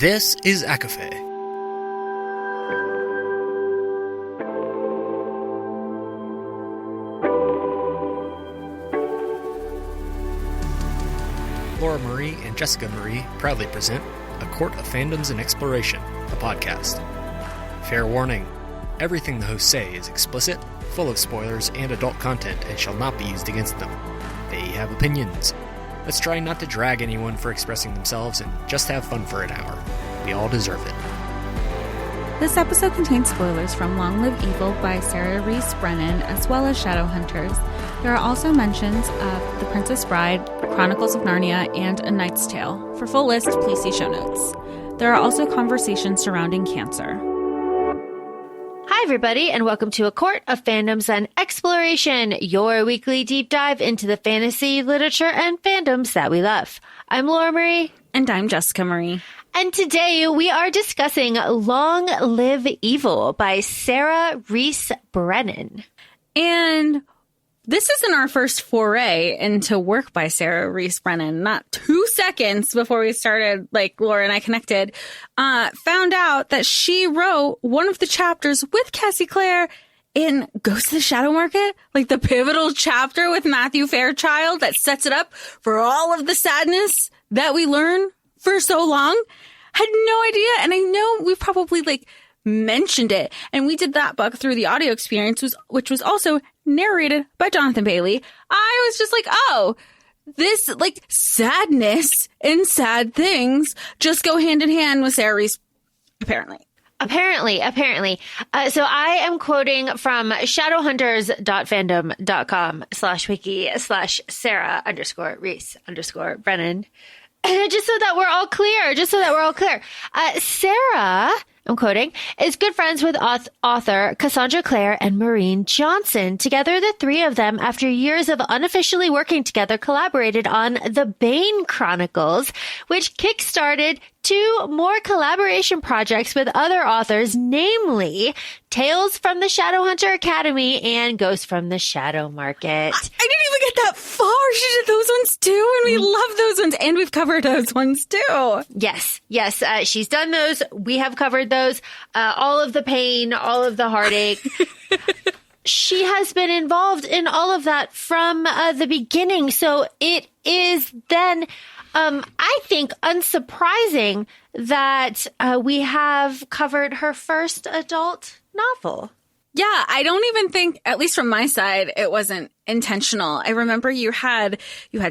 This is ACOFAE. Laura Marie and Jessica Marie proudly present A Court of Fandoms and Exploration, a podcast. Fair warning, everything the hosts say is explicit, full of spoilers and adult content and shall not be used against them. They have opinions. Let's try not to drag anyone for expressing themselves and just have fun for an hour. We all deserve it. This episode contains spoilers from Long Live Evil by Sarah Reese Brennan, as well as Shadowhunters. There are also mentions of The Princess Bride, Chronicles of Narnia, and A Knight's Tale. For full list, please see show notes. There are also conversations surrounding cancer. Hi, everybody, and welcome to A Court of Fandoms and Exploration, your weekly deep dive into the fantasy, literature, and fandoms that we love. I'm Laura Marie. And I'm Jessica Marie. And today we are discussing Long Live Evil by Sarah Reese Brennan. And this isn't our first foray into work by Sarah Reese Brennan. Not 2 seconds before we started, Laura and I connected, found out that she wrote one of the chapters with Cassie Clare in Ghost of the Shadow Market, the pivotal chapter with Matthew Fairchild that sets it up for all of the sadness that we learn for so long. Had no idea. And I know we probably mentioned it. And we did that book through the audio experience, which was also narrated by Jonathan Bailey. I was just oh, this sadness and sad things just go hand in hand with Sarah Reese, apparently. Apparently. So I am quoting from shadowhunters.fandom.com/wiki/Sarah_Reese_Brennan. Just so that we're all clear. Sarah, I'm quoting, is good friends with author Cassandra Clare and Maureen Johnson. Together, the three of them, after years of unofficially working together, collaborated on The Bane Chronicles, which kickstarted 2 more collaboration projects with other authors, namely Tales from the Shadowhunter Academy and Ghosts from the Shadow Market. I didn't even get that far. She did those ones too, and we love those ones, and we've covered those ones too. Yes. She's done those. We have covered those. All of the pain, all of the heartache. She has been involved in all of that from the beginning. So it is then, I think, unsurprising that we have covered her first adult novel. Yeah, I don't even think, at least from my side, it wasn't intentional. I remember you had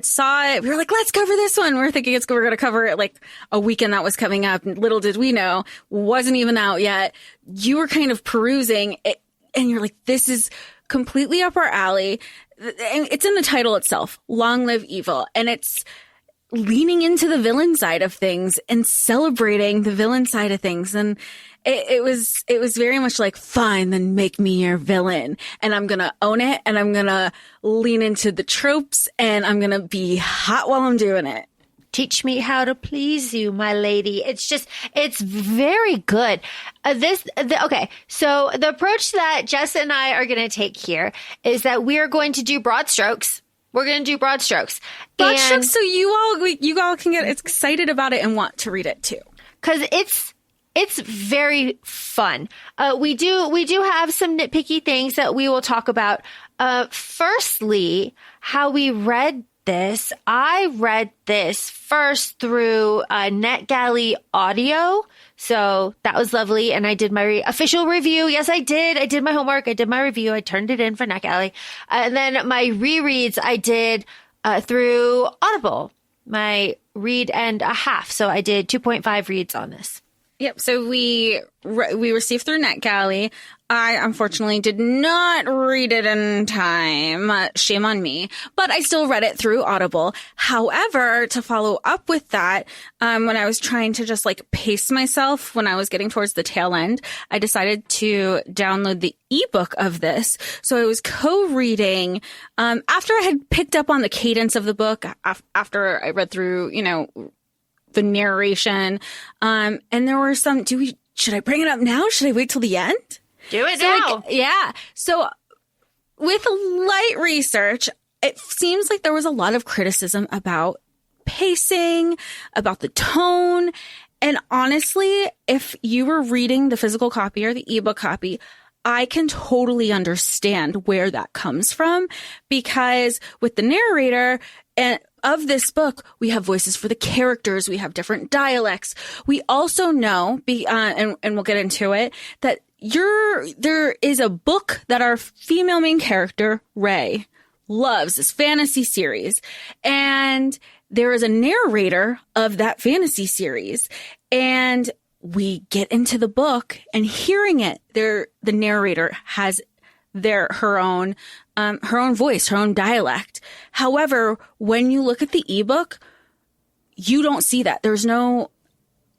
saw it. We were let's cover this one. We were thinking we're going to cover it a weekend that was coming up. Little did we know, wasn't even out yet. You were kind of perusing it, and you're this is completely up our alley. And it's in the title itself, Long Live Evil. And it's leaning into the villain side of things and celebrating the villain side of things. And it was very much fine, then make me your villain. And I'm going to own it, and I'm going to lean into the tropes, and I'm going to be hot while I'm doing it. Teach me how to please you, my lady. It's very good. Okay. So the approach that Jess and I are going to take here is that we are going to do broad strokes. We're going to do broad strokes. Broad strokes, so you all can get excited about it and want to read it too. Because it's very fun. We do have some nitpicky things that we will talk about. Firstly, how we read this. I read this first through NetGalley audio. So that was lovely. And I did my official review. Yes, I did. I did my homework. I did my review. I turned it in for NetGalley. And then my rereads I did through Audible, my read and a half. So I did 2.5 reads on this. Yep. So we received through NetGalley. I unfortunately did not read it in time. Shame on me. But I still read it through Audible. However, to follow up with that, when I was trying to just pace myself when I was getting towards the tail end, I decided to download the ebook of this. So I was co-reading after I had picked up on the cadence of the book, after I read through, the narration. And there were some, should I bring it up now? Should I wait till the end? Do it now. Yeah. So with light research, it seems there was a lot of criticism about pacing, about the tone. And honestly, if you were reading the physical copy or the ebook copy, I can totally understand where that comes from, because with the narrator and of this book, we have voices for the characters. We have different dialects. We also know, and we'll get into it, that there is a book that our female main character, Ray, loves, this fantasy series. And there is a narrator of that fantasy series. And we get into the book and hearing it, the narrator has her own voice, her own dialect. However, when you look at the ebook, you don't see that.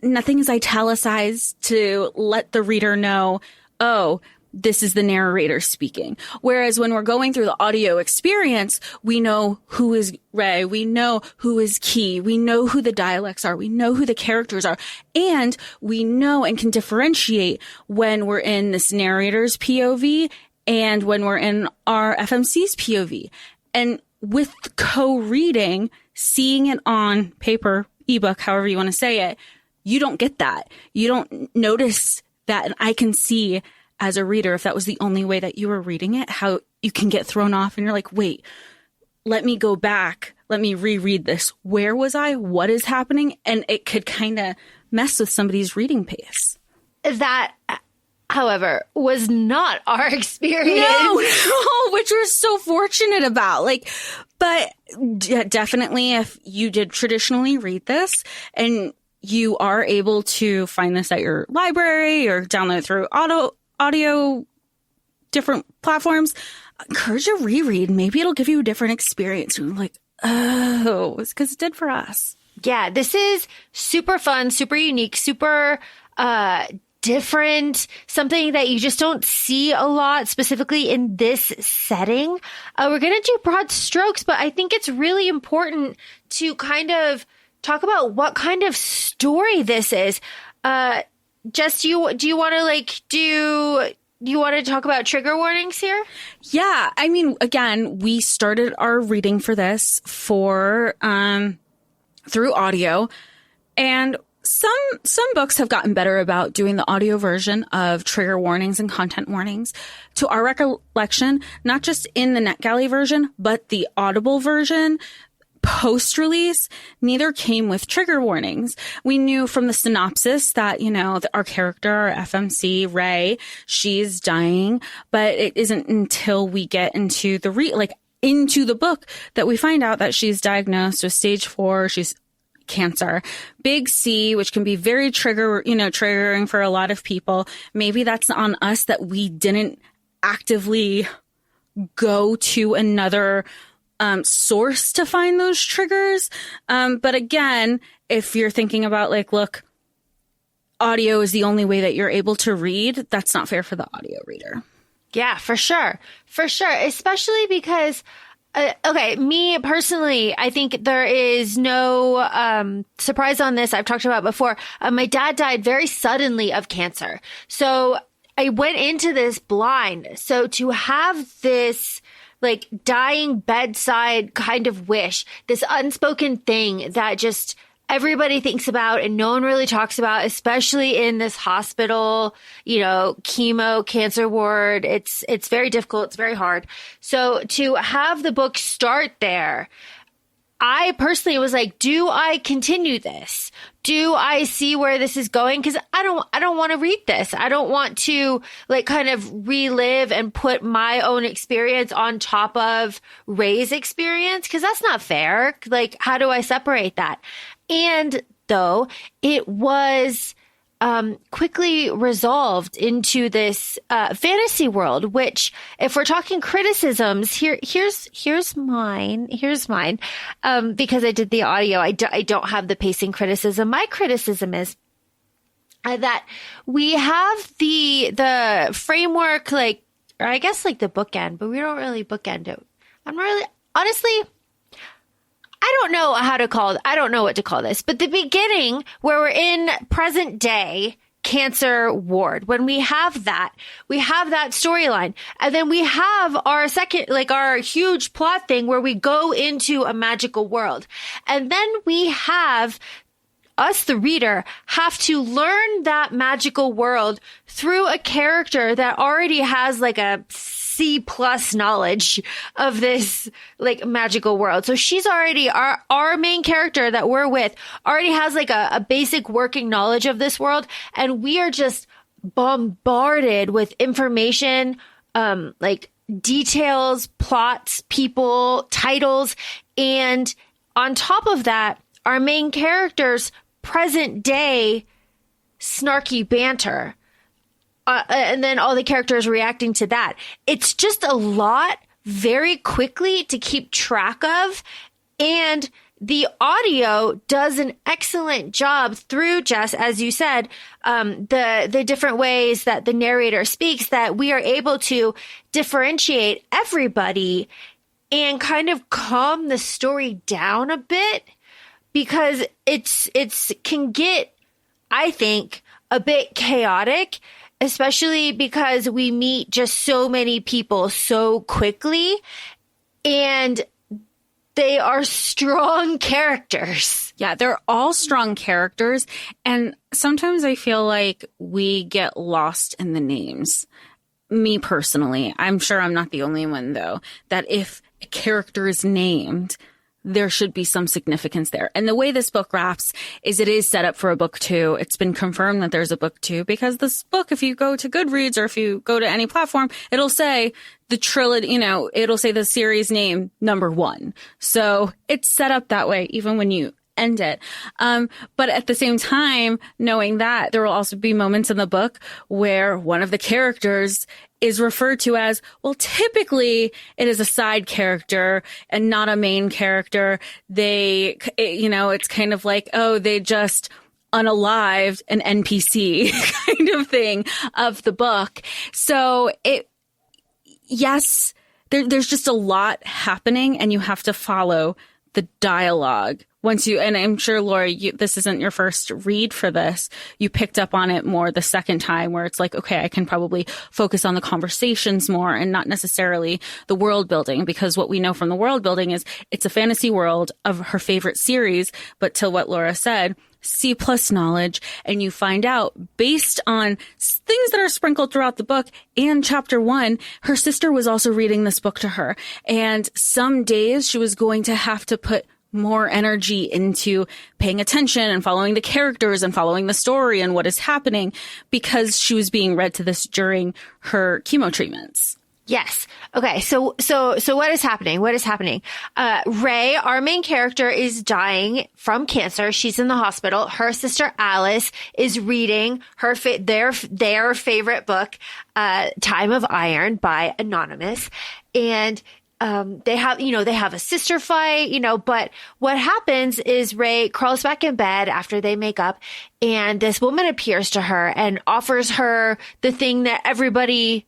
Nothing is italicized to let the reader know, oh, this is the narrator speaking. Whereas when we're going through the audio experience, we know who is Ray, we know who is Key, we know who the dialects are, we know who the characters are, and we know and can differentiate when we're in this narrator's POV and when we're in our FMC's POV. And with co-reading, seeing it on paper, ebook, however you want to say it, you don't get that. You don't notice that. And I can see as a reader, if that was the only way that you were reading it, how you can get thrown off and you're like, wait, let me go back. Let me reread this. Where was I? What is happening? And it could kind of mess with somebody's reading pace. That, however, was not our experience. No, which we're so fortunate about. But definitely if you did traditionally read this and you are able to find this at your library or download it through audio, different platforms, encourage a reread. Maybe it'll give you a different experience. You're like, oh, it's because it did for us. Yeah, this is super fun, super unique, super different, something that you just don't see a lot, specifically in this setting. We're going to do broad strokes, but I think it's really important to kind of talk about what kind of story this is. Jess, do you want to talk about trigger warnings here? Yeah. I mean, again, we started our reading for this through audio, and some books have gotten better about doing the audio version of trigger warnings and content warnings. To our recollection, not just in the NetGalley version, but the Audible version, post-release, neither came with trigger warnings. We knew from the synopsis that, our character, our FMC, Ray, she's dying, but it isn't until we get into into the book that we find out that she's diagnosed with stage 4, she's cancer, big C, which can be very triggering for a lot of people. Maybe that's on us that we didn't actively go to another source to find those triggers. But again, if you're thinking about look, audio is the only way that you're able to read, that's not fair for the audio reader. Yeah, for sure. For sure. Especially because, me personally, I think there is no surprise on this. I've talked about before. My dad died very suddenly of cancer. So I went into this blind. So to have this dying bedside kind of wish, this unspoken thing that just everybody thinks about and no one really talks about, especially in this hospital, chemo cancer ward. It's very difficult. It's very hard. So to have the book start there, I personally was like, do I continue this? Do I see where this is going? Because I don't want to read this. I don't want to kind of relive and put my own experience on top of Ray's experience, because that's not fair. How do I separate that? And though it was quickly resolved into this fantasy world, which, if we're talking criticisms, here's mine, because I did the audio. I don't have the pacing criticism. My criticism is that we have the framework, or I guess the bookend, but we don't really bookend it. Honestly, I don't know what to call this, but the beginning where we're in present day cancer ward, when we have that storyline. And then we have our second, our huge plot thing where we go into a magical world. And then we have us, the reader, have to learn that magical world through a character that already has like a C+ knowledge of this like magical world. So she's already, our main character that we're with already has like a basic working knowledge of this world. And we are just bombarded with information, like details, plots, people, titles. And on top of that, our main character's present day snarky banter. And then all the characters reacting to that. It's just a lot very quickly to keep track of. And the audio does an excellent job through, Jess, as you said, the different ways that the narrator speaks, that we are able to differentiate everybody and kind of calm the story down a bit, because it's can get, I think, a bit chaotic, especially because we meet just so many people so quickly, and they are strong characters. Yeah, they're all strong characters. And sometimes I feel like we get lost in the names. Me personally, I'm sure I'm not the only one, though, that if a character is named, there should be some significance there. And the way this book wraps is it is set up for a book 2. It's been confirmed that there's a book 2 because this book, if you go to Goodreads or if you go to any platform, it'll say the trilogy, it'll say the series name number 1. So it's set up that way, even when you end it. But at the same time, knowing that there will also be moments in the book where one of the characters is referred to as, well, typically it is a side character and not a main character. It's kind of like, oh, they just unalived an NPC kind of thing of the book. So there's just a lot happening and you have to follow the dialogue. And I'm sure, Laura, this isn't your first read for this. You picked up on it more the second time, where it's like, okay, I can probably focus on the conversations more and not necessarily the world building, because what we know from the world building is it's a fantasy world of her favorite series. But to what Laura said, C+ knowledge, and you find out based on things that are sprinkled throughout the book and chapter 1, her sister was also reading this book to her. And some days she was going to have to put more energy into paying attention and following the characters and following the story and what is happening, because she was being read to this during her chemo treatments. Yes. Okay. So what is happening? Ray, our main character, is dying from cancer. She's in the hospital. Her sister Alice is reading their favorite book, Time of Iron by Anonymous. And they have a sister fight, but what happens is Ray crawls back in bed after they make up, and this woman appears to her and offers her the thing that everybody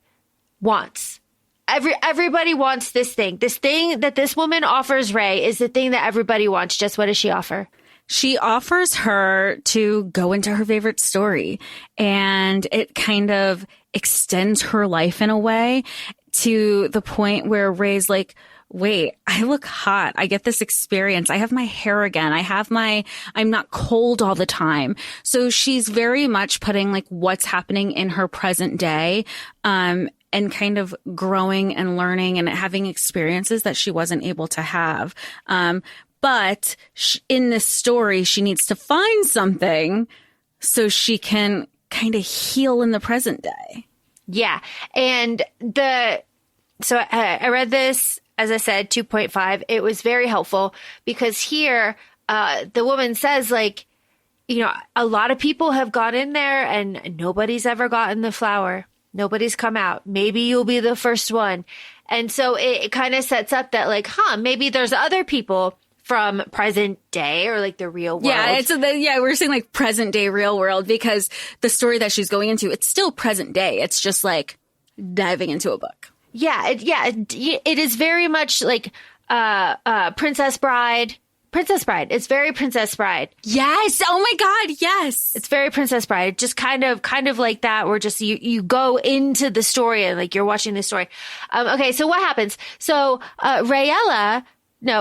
wants. Everybody wants this thing. This thing that this woman offers Ray is the thing that everybody wants. Just what does she offer? She offers her to go into her favorite story, and it kind of extends her life in a way, to the point where Ray's like, wait, I look hot. I get this experience. I have my hair again. I'm not cold all the time. So she's very much putting like what's happening in her present day, and kind of growing and learning and having experiences that she wasn't able to have. But in this story, she needs to find something so she can kind of heal in the present day. Yeah. And so I read this, as I said, 2.5. It was very helpful because here, the woman says, like, you know, a lot of people have gone in there and nobody's ever gotten the flower. Nobody's come out. Maybe you'll be the first one. And so it kind of sets up that, like, maybe there's other people from present day or like the real world. Yeah, we're saying like present day real world because the story that she's going into, it's still present day. It's just like diving into a book. Yeah, it is very much like Princess Bride. Princess Bride. It's very Princess Bride. Yes. Oh my God. Yes. It's very Princess Bride. Just kind of like that, where just you go into the story and like you're watching the story. Okay. So what happens? So Rayella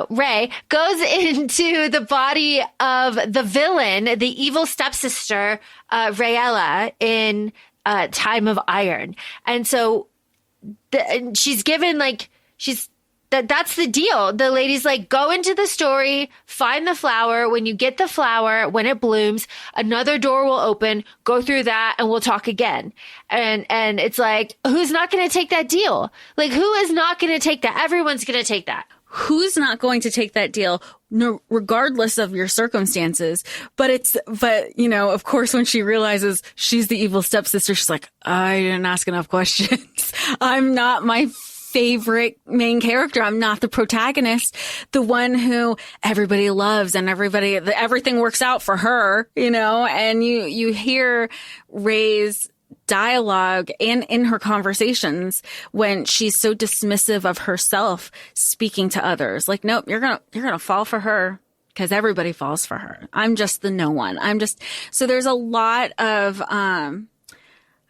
Ray goes into the body of the villain, the evil stepsister, Rayella, in Time of Iron. And so she's given that's the deal. The lady's like, go into the story, find the flower. When you get the flower, when it blooms, another door will open, go through that, and we'll talk again. And it's like, who's not going to take that deal? Like, who is not going to take that? Everyone's going to take that. Who's not going to take that deal, regardless of your circumstances? But of course, when she realizes she's the evil stepsister, she's like, I didn't ask enough questions. I'm not my favorite main character. I'm not the protagonist, the one who everybody loves and everything works out for her, and you hear Ray's dialogue and in her conversations when she's so dismissive of herself speaking to others. Like, nope, you're going to fall for her because everybody falls for her. I'm just the no one. So there's a lot of,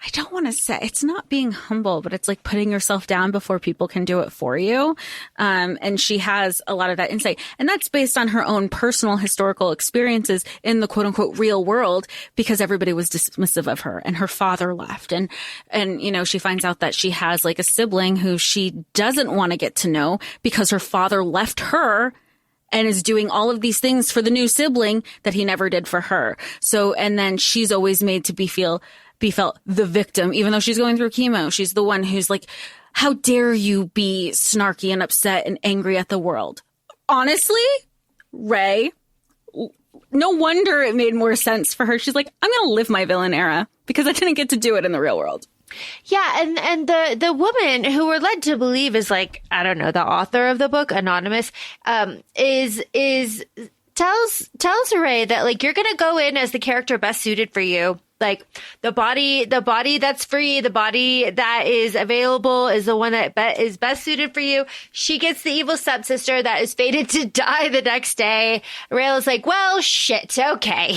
I don't want to say it's not being humble, but it's like putting yourself down before people can do it for you. And she has a lot of that insight. And that's based on her own personal historical experiences in the quote unquote real world, because everybody was dismissive of her and her father left. And she finds out that she has like a sibling who she doesn't want to get to know because her father left her and is doing all of these things for the new sibling that he never did for her. So, and then she's always made to be felt the victim, even though she's going through chemo. She's the one who's like, how dare you be snarky and upset and angry at the world? Honestly, Ray, no wonder it made more sense for her. She's like, I'm going to live my villain era because I didn't get to do it in the real world. Yeah, and the woman who we're led to believe is like, I don't know, the author of the book, Anonymous, tells Ray that like, you're going to go in as the character best suited for you. Like the body that's free, the body that is available is the one that is best suited for you. She gets the evil stepsister that is fated to die the next day. Rayla's like, well, shit. Okay.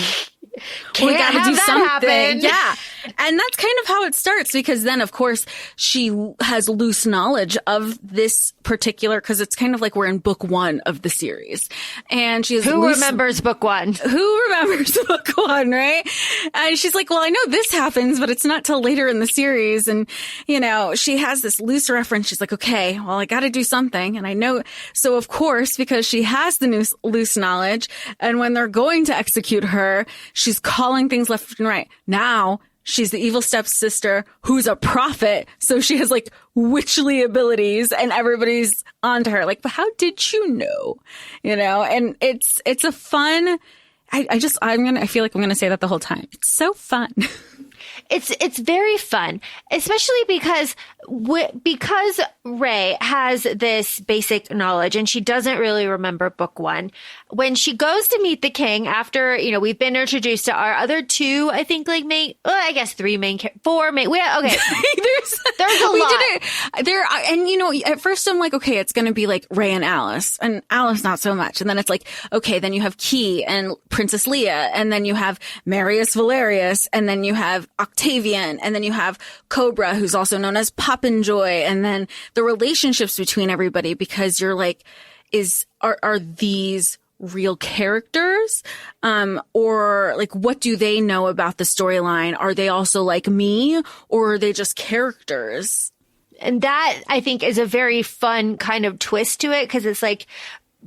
We gotta do something. Happen. Yeah. And that's kind of how it starts, because then, of course, she has loose knowledge of this particular, because it's kind of like we're in book one of the series. And she has Who remembers book one? Who remembers book one, right? And she's like, well, I know this happens, but it's not till later in the series. And, she has this loose reference. She's like, okay, well, I got to do something. And I know. So, of course, because she has the loose knowledge, and when they're going to execute her, she's calling things left and right. Now she's the evil stepsister who's a prophet. So she has like witchly abilities and everybody's onto her. Like, but how did you know? And it's a fun, I feel like I'm going to say that the whole time. It's so fun. It's very fun, especially because Ray has this basic knowledge and she doesn't really remember book one. When she goes to meet the king after, we've been introduced to our other two, I think four main. Okay. there's a lot. At first I'm like, okay, it's going to be like Ray and Alice not so much. And then it's like, okay, then you have Key and Princess Leia. And then you have Marius Valerius. And then you have Octavian. And then you have Cobra, who's also known as Poppinjoy. And then the relationships between everybody, because you're like, are these real characters? Or like, what do they know about the storyline? Are they also like me, or are they just characters? And that, I think, is a very fun kind of twist to it, because it's like,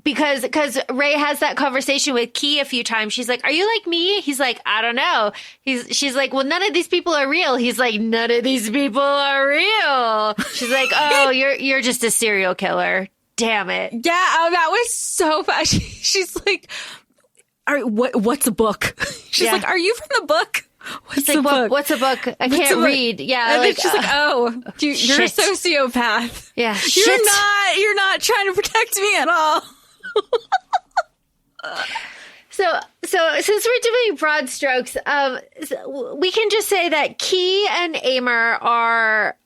because Ray has that conversation with Key a few times. She's like, are you like me? He's like, I don't know. She's like, well, none of these people are real. He's like, none of these people are real. She's like, oh, you're just a serial killer. Damn it. Yeah. Oh, that was so fun. She's like, what's a book? She's like, are you from the book? What's a book? What's a book? I can't read. Yeah. And then she's like, oh, you're a sociopath. Yeah. You're not trying to protect me at all. So since we're doing broad strokes, we can just say that Key and Amer are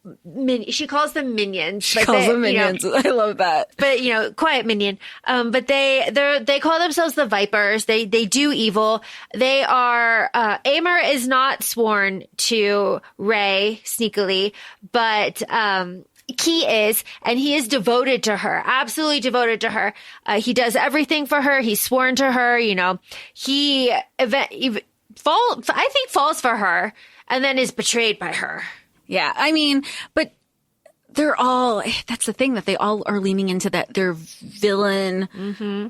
she calls them minions. She calls them minions. I love that. But quiet minion. But they call themselves the Vipers. They do evil. They are Amer is not sworn to Ray sneakily, but Key is, and he is devoted to her, absolutely devoted to her. He does everything for her. He's sworn to her, he falls for her and then is betrayed by her. Yeah. I mean, but that's the thing, that they all are leaning into that their villain,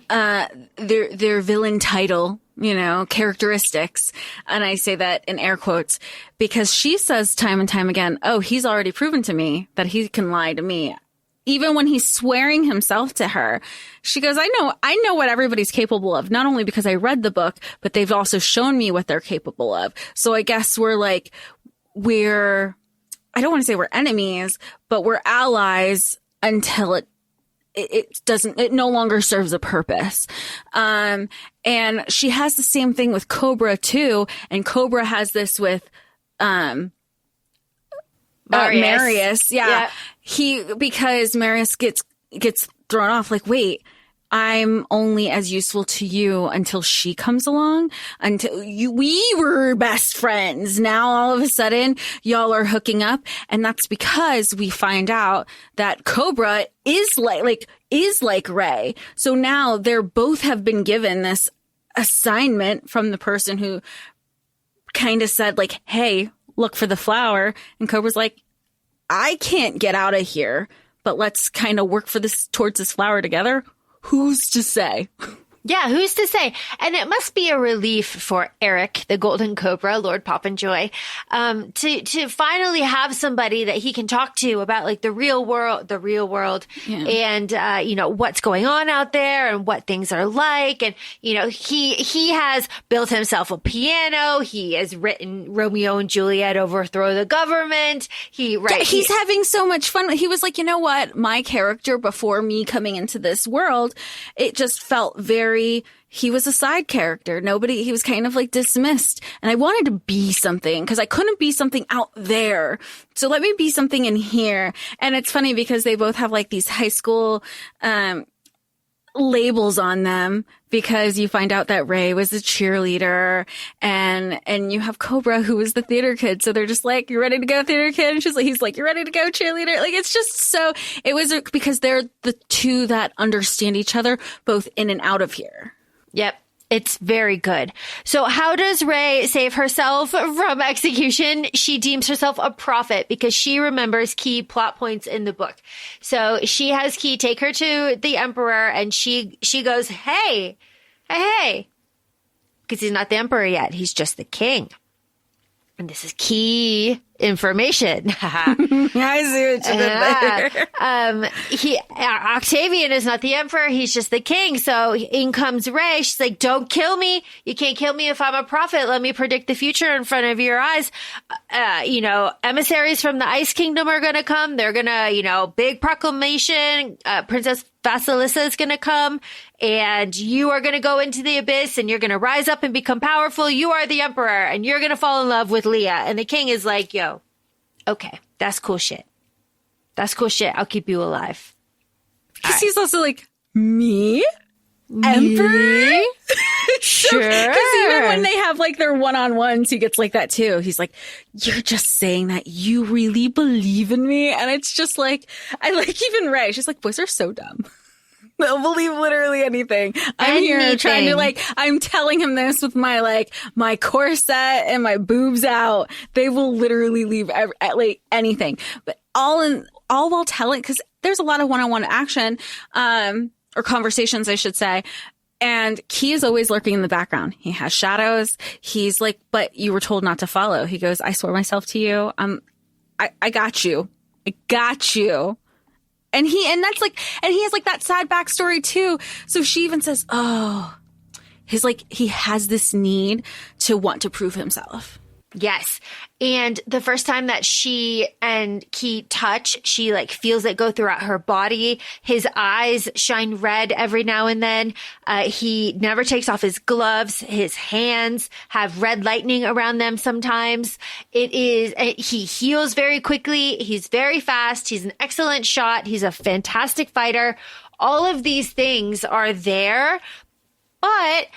their villain title, characteristics. And I say that in air quotes because she says time and time again, oh, he's already proven to me that he can lie to me. Even when he's swearing himself to her, she goes, I know what everybody's capable of, not only because I read the book, but they've also shown me what they're capable of. So I guess I don't want to say we're enemies, but we're allies until it no longer serves a purpose. And she has the same thing with Cobra too. And Cobra has this with, Marius. Yeah. Because Marius gets thrown off like, wait, I'm only as useful to you until she comes along, we were best friends. Now all of a sudden y'all are hooking up. And that's because we find out that Cobra is like Ray. So now they're both have been given this assignment from the person who kind of said like, hey, look for the flower. And Cobra's like, I can't get out of here, but let's kind of work towards this flower together. Who's to say? Yeah, who's to say? And it must be a relief for Eric, the Golden Cobra, Lord Poppenjoy, to finally have somebody that he can talk to about like the real world, and, what's going on out there and what things are like. And, he has built himself a piano. He has written Romeo and Juliet overthrow the government. He's having so much fun. He was like, you know what? My character before me coming into this world, it just felt he was a side character. He was kind of like dismissed. And I wanted to be something because I couldn't be something out there. So let me be something in here. And it's funny because they both have like these high school, labels on them because you find out that Ray was a cheerleader and you have Cobra who was the theater kid. So they're just like, you ready to go theater kid? And he's like, you ready to go cheerleader? Like, it's just it was because they're the two that understand each other both in and out of here. Yep. It's very good. So how does Ray save herself from execution? She deems herself a prophet because she remembers key plot points in the book. So she has Key take her to the emperor and she goes, hey, because he's not the emperor yet. He's just the king. And this is key information. I see what you did there. Octavian is not the emperor. He's just the king. So in comes Ray. She's like, don't kill me. You can't kill me if I'm a prophet. Let me predict the future in front of your eyes. Emissaries from the Ice Kingdom are going to come. They're going to, big proclamation. Princess Vasilisa is going to come and you are going to go into the abyss and you're going to rise up and become powerful. You are the emperor and you're going to fall in love with Leah. And the king is like, yo, okay, that's cool shit. I'll keep you alive. Because he's also like, me? Emperor? Sure. Because even when they have like their one-on-ones, he gets like that too. He's like, you're just saying that you really believe in me? And it's just like, I like even Ray. She's like, boys are so dumb. They'll believe literally anything. I'm here trying to I'm telling him this with my corset and my boobs out. They will literally leave anything. But all while telling, because there's a lot of one-on-one action, or conversations, I should say. And Key is always lurking in the background. He has shadows. He's like, but you were told not to follow. He goes, I swore myself to you. I got you. I got you. And he has like that sad backstory too. So she even says, oh, he has this need to want to prove himself. Yes. And the first time that she and Key touch, she feels it go throughout her body. His eyes shine red every now and then. He never takes off his gloves. His hands have red lightning around them sometimes. He heals very quickly. He's very fast. He's an excellent shot. He's a fantastic fighter. All of these things are there, but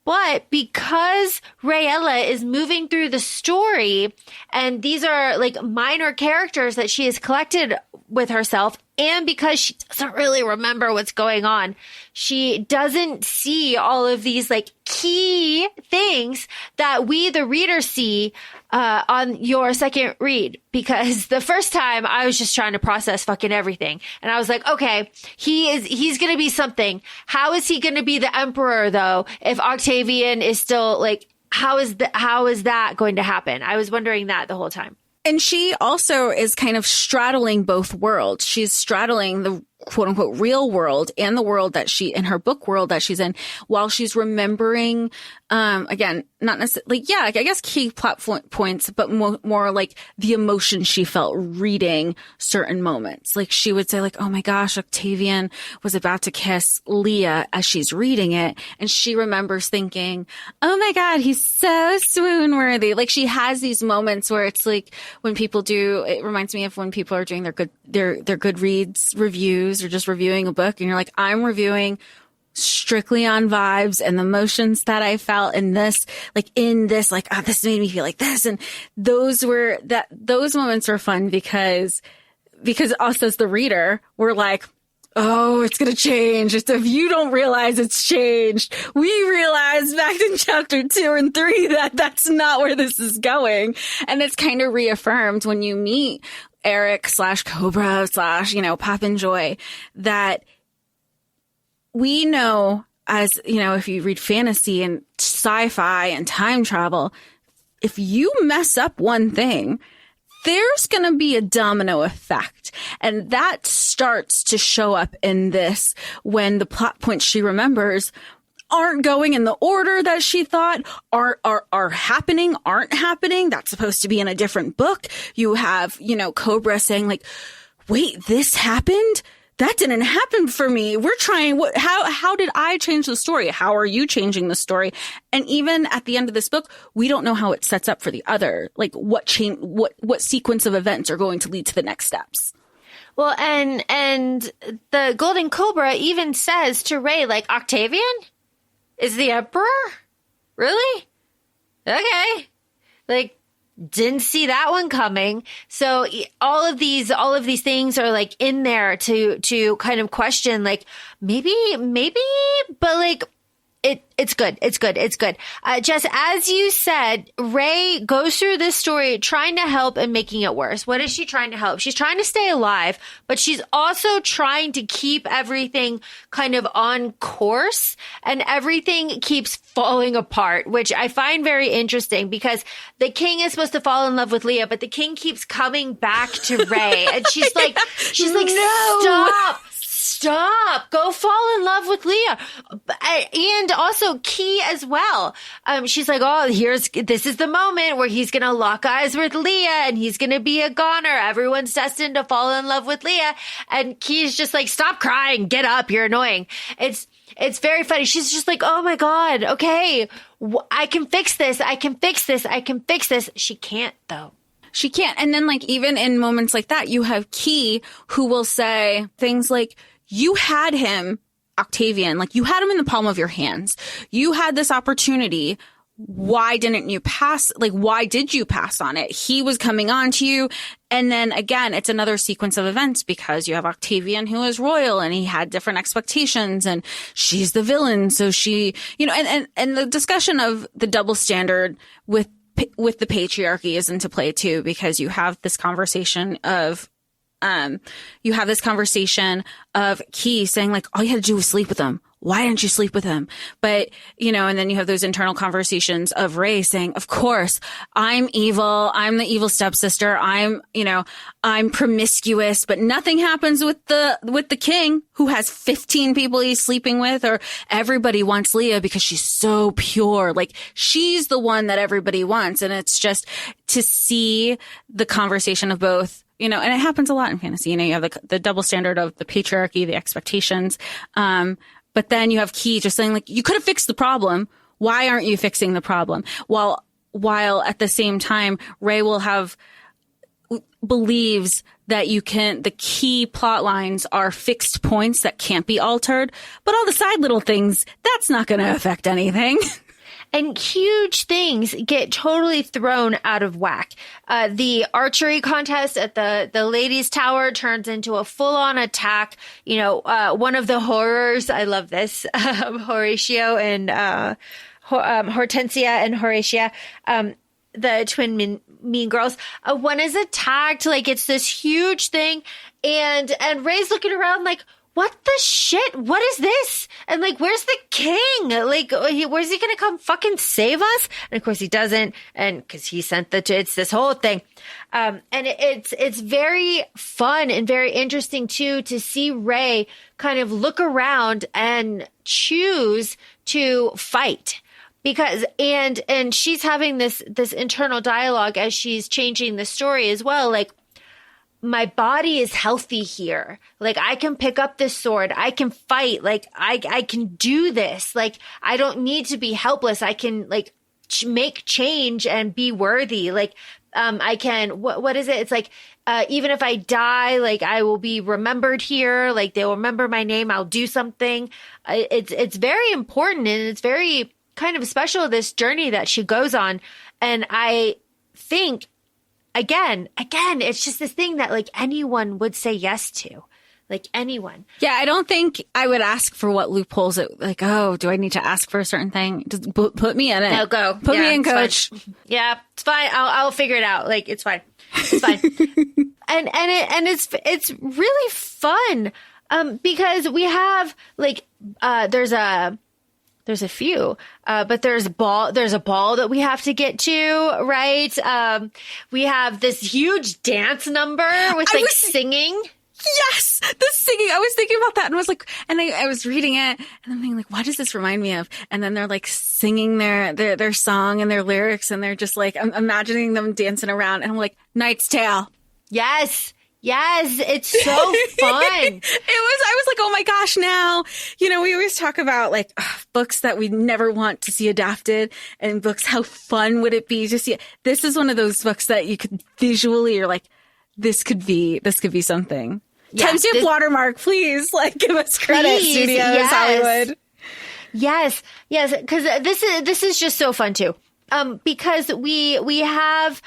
But because Rayella is moving through the story, and these are like minor characters that she has collected with herself, and because she doesn't really remember what's going on, she doesn't see all of these like key things that we, the reader, see on your second read. Because the first time I was just trying to process fucking everything. And I was like, okay, he's going to be something. How is he going to be the emperor though? If Octavian is still like, how is that going to happen? I was wondering that the whole time. And she also is kind of straddling both worlds. She's straddling the quote unquote real world and the world that in her book world that she's in, while she's remembering, again, not necessarily, yeah, I guess key plot points, but more like the emotion she felt reading certain moments. Like she would say like, oh my gosh, Octavian was about to kiss Leah as she's reading it. And she remembers thinking, oh my God, he's so swoon worthy. Like she has these moments where it's like when people it reminds me of when people are doing their Goodreads reviews or just reviewing a book, and you're like, I'm reviewing strictly on vibes and the emotions that I felt in this, oh, this made me feel like this. And those moments were fun because us as the reader, we're like, oh, it's going to change. If you don't realize it's changed, we realized back in chapter 2 and 3 that that's not where this is going. And it's kind of reaffirmed when you meet Eric /Cobra / Pop and Joy, that we know, as if you read fantasy and sci-fi and time travel, if you mess up one thing, there's going to be a domino effect. And that starts to show up in this when the plot points she remembers aren't going in the order that she thought, are happening, aren't happening. That's supposed to be in a different book. You have, Cobra saying like, wait, this happened? That didn't happen for me. We're trying, how did I change the story? How are you changing the story? And even at the end of this book, we don't know how it sets up for the other, like what sequence of events are going to lead to the next steps. Well, and the Golden Cobra even says to Ray, like, Octavian is the emperor? Really? Okay. Like, didn't see that one coming. So all of these things are like in there to kind of question, like, maybe, but like, it's good. It's good. Jess, as you said, Ray goes through this story trying to help and making it worse. What is she trying to help? She's trying to stay alive, but she's also trying to keep everything kind of on course, and everything keeps falling apart, which I find very interesting because the king is supposed to fall in love with Leah, but the king keeps coming back to Ray, and she's like, no. Stop. Go fall in love with Leah. And also Key as well. She's like, oh, this is the moment where he's going to lock eyes with Leah and he's going to be a goner. Everyone's destined to fall in love with Leah. And Key's just like, stop crying. Get up. You're annoying. It's very funny. She's just like, oh my God. Okay. I can fix this. She can't though. She can't. And then like, even in moments like that, you have Key who will say things like, you had him, Octavian, like you had him in the palm of your hands. You had this opportunity. Why didn't you pass? Like, why did you pass on it? He was coming on to you. And then again, it's another sequence of events because you have Octavian who is royal and he had different expectations and she's the villain. So she, and the discussion of the double standard with the patriarchy is into play too, because you have this conversation of Key saying like, all you had to do was sleep with him. Why didn't you sleep with him? But, and then you have those internal conversations of Ray saying, of course, I'm evil. I'm the evil stepsister. I'm promiscuous, but nothing happens with the king who has 15 people he's sleeping with, or everybody wants Leah because she's so pure. Like she's the one that everybody wants. And it's just to see the conversation of both, and it happens a lot in fantasy. You have the double standard of the patriarchy, the expectations. But then you have Key just saying like, you could have fixed the problem. Why aren't you fixing the problem? While at the same time, Ray believes that the key plot lines are fixed points that can't be altered, but all the side little things, that's not going to affect anything. and huge things get totally thrown out of whack. The archery contest at the ladies' tower turns into a full-on attack. You know, one of the horrors, I love this, Horatio and Hortensia and Horatia, the twin mean girls. One is attacked, like it's this huge thing, and Ray's looking around like, what the shit? What is this? And like, where's the king? Like, where's he gonna come fucking save us? And of course he doesn't, and because he sent it's this whole thing. And it's very fun and very interesting too to see Ray kind of look around and choose to fight. Because, and she's having this internal dialogue as she's changing the story as well. Like, my body is healthy here. Like, I can pick up this sword. I can fight. Like, I can do this. Like, I don't need to be helpless. I can like make change and be worthy. Like, I can, what is it? It's like, even if I die, like I will be remembered here. Like, they'll remember my name. I'll do something. It's very important, and it's very kind of special, this journey that she goes on. And I think, again, it's just this thing that like anyone would say yes to, like anyone. Yeah, I don't think I would ask for what loopholes it, like, oh, do I need to ask for a certain thing? Just put me in it. No, go. Put me in, coach. Fine. Yeah, it's fine. I'll figure it out. Like, it's fine. It's fine. and it's really fun. Because we have like, there's a few, but there's a ball that we have to get to, right? We have this huge dance number with singing. Yes, the singing. I was thinking about that, and I was like, and I was reading it, and I'm thinking like, what does this remind me of? And then they're like singing their song and their lyrics, and they're just like, I'm imagining them dancing around, and I'm like, Knight's Tale. Yes. Yes, it's so fun. I was like, oh my gosh, now, you know, we always talk about like books that we never want to see adapted, and books, how fun would it be to see it? This is one of those books that you could visually, you're like, this could be something. Yeah, Timestamp watermark, please, like give us credit, please, Studios, yes. Hollywood. Yes, because this is just so fun too. Because we have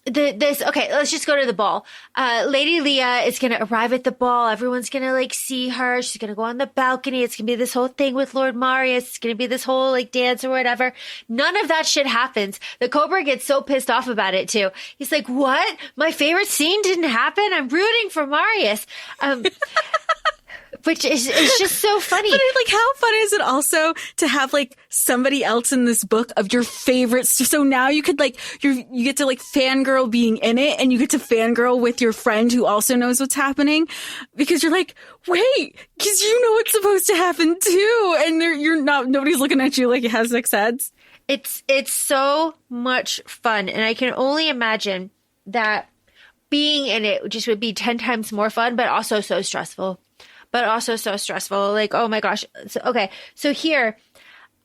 okay, let's just go to the ball. Lady Leah is going to arrive at the ball. Everyone's going to like see her. She's going to go on the balcony. It's going to be this whole thing with Lord Marius. It's going to be this whole like dance or whatever. None of that shit happens. The Cobra gets so pissed off about it too. He's like, what? My favorite scene didn't happen? I'm rooting for Marius. Which is just so funny. But like, how fun is it also to have like somebody else in this book of your favorites? So now you could like, you get to like fangirl being in it, and you get to fangirl with your friend who also knows what's happening, because you're like, wait, because you know what's supposed to happen too. And nobody's looking at you like it has 6 heads. It's so much fun. And I can only imagine that being in it just would be 10 times more fun, but also so stressful. Like, oh my gosh. So here,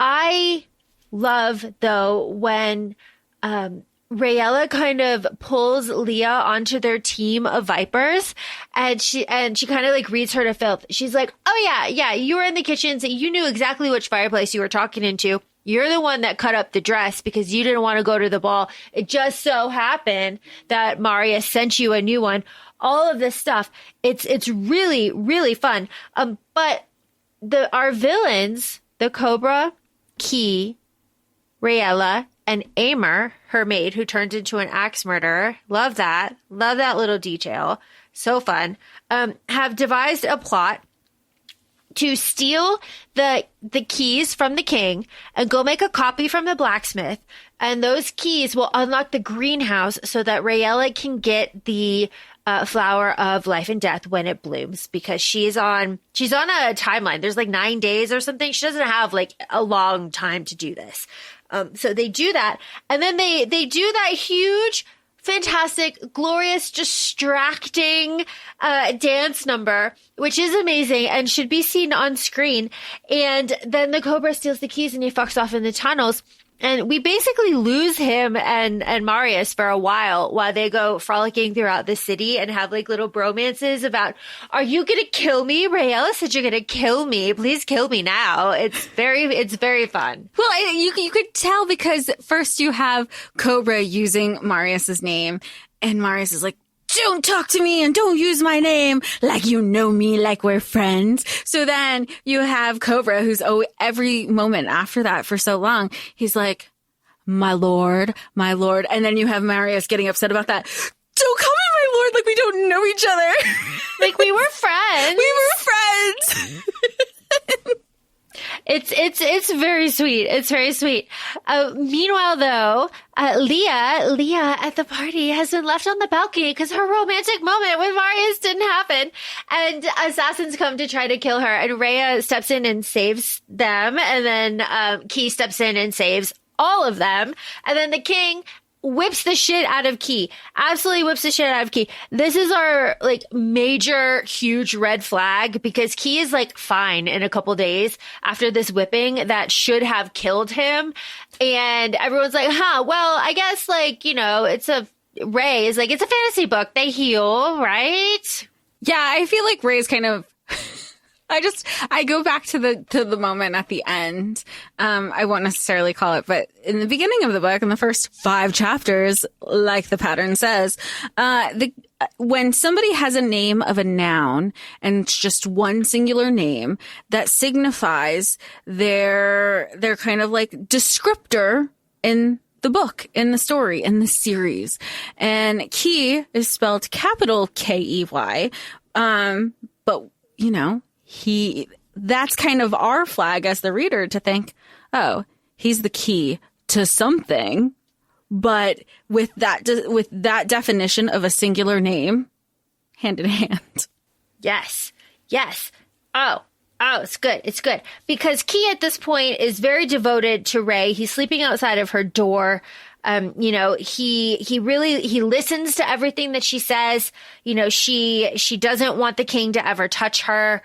I love though when Rayella kind of pulls Leah onto their team of vipers, and she kind of like reads her to filth. She's like, oh yeah, you were in the kitchen, so you knew exactly which fireplace you were talking into. You're the one that cut up the dress because you didn't want to go to the ball. It just so happened that Marius sent you a new one. All of this stuff. It's really, really fun. But our villains, the Cobra, Key, Rayella, and Aimer, her maid, who turned into an axe murderer. Love that. Love that little detail. So fun. Have devised a plot to steal the keys from the king and go make a copy from the blacksmith. And those keys will unlock the greenhouse so that Rayella can get the flower of life and death when it blooms, because she's on a timeline. There's like 9 days or something. She doesn't have like a long time to do this. So they do that. And then they do that huge, fantastic, glorious, distracting dance number, which is amazing and should be seen on screen. And then the Cobra steals the keys and he fucks off in the tunnels. And we basically lose him and Marius for a while they go frolicking throughout the city and have like little bromances about, are you going to kill me? Rayella said you're going to kill me. Please kill me now. It's very fun. Well, you could tell because first you have Cobra using Marius's name and Marius is like, don't talk to me and don't use my name like you know me, like we're friends. So then you have Cobra, who's every moment after that for so long, he's like, my lord. And then you have Marius getting upset about that. Don't call me my lord like we don't know each other. Like we were friends. It's very sweet. It's very sweet. Meanwhile, though, Leah at the party has been left on the balcony because her romantic moment with Marius didn't happen. And assassins come to try to kill her. And Rhea steps in and saves them. And then Key steps in and saves all of them. And then the king whips the shit out of Key. Absolutely whips the shit out of Key. This is our like major, huge red flag because Key is like fine in a couple days after this whipping that should have killed him. And everyone's like, well, I guess like, you know, Ray is like, it's a fantasy book. They heal, right? Yeah, I feel like Ray's kind of I go back to the moment at the end. I won't necessarily call it, but in the beginning of the book, in the first 5 chapters, like the pattern says, when somebody has a name of a noun and it's just one singular name, that signifies their kind of like descriptor in the book, in the story, in the series. And Key is spelled capital Key. But you know, that's kind of our flag as the reader to think, oh, he's the key to something. But with that definition of a singular name, hand in hand. Yes. Oh, it's good. It's good. Because Key at this point is very devoted to Ray. He's sleeping outside of her door. You know, he listens to everything that she says. You know, she doesn't want the king to ever touch her.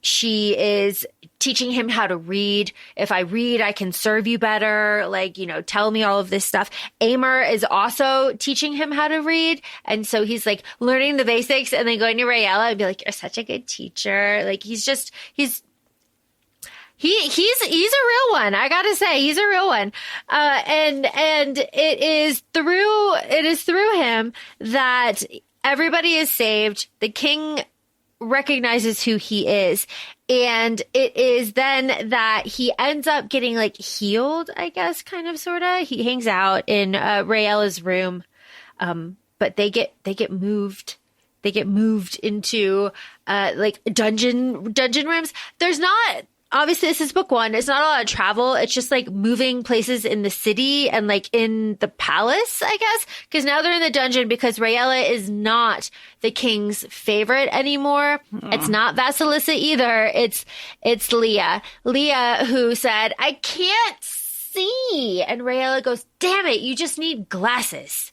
She is teaching him how to read. If I read, I can serve you better. Like, you know, tell me all of this stuff. Amer is also teaching him how to read. And so he's like learning the basics and then going to Rayella and be like, you're such a good teacher. Like he's a real one. I gotta say, he's a real one. And it is through him that everybody is saved. The king recognizes who he is. And it is then that he ends up getting like healed, I guess, kind of, sort of. He hangs out in Rayella's room. But they get moved. They get moved into like dungeon rooms. There's not, obviously this is book 1. It's not a lot of travel. It's just like moving places in the city and like in the palace, I guess. Because now they're in the dungeon because Rayella is not the king's favorite anymore. It's not Vasilissa either. It's Leah. Leah who said, I can't see. And Rayella goes, damn it, you just need glasses.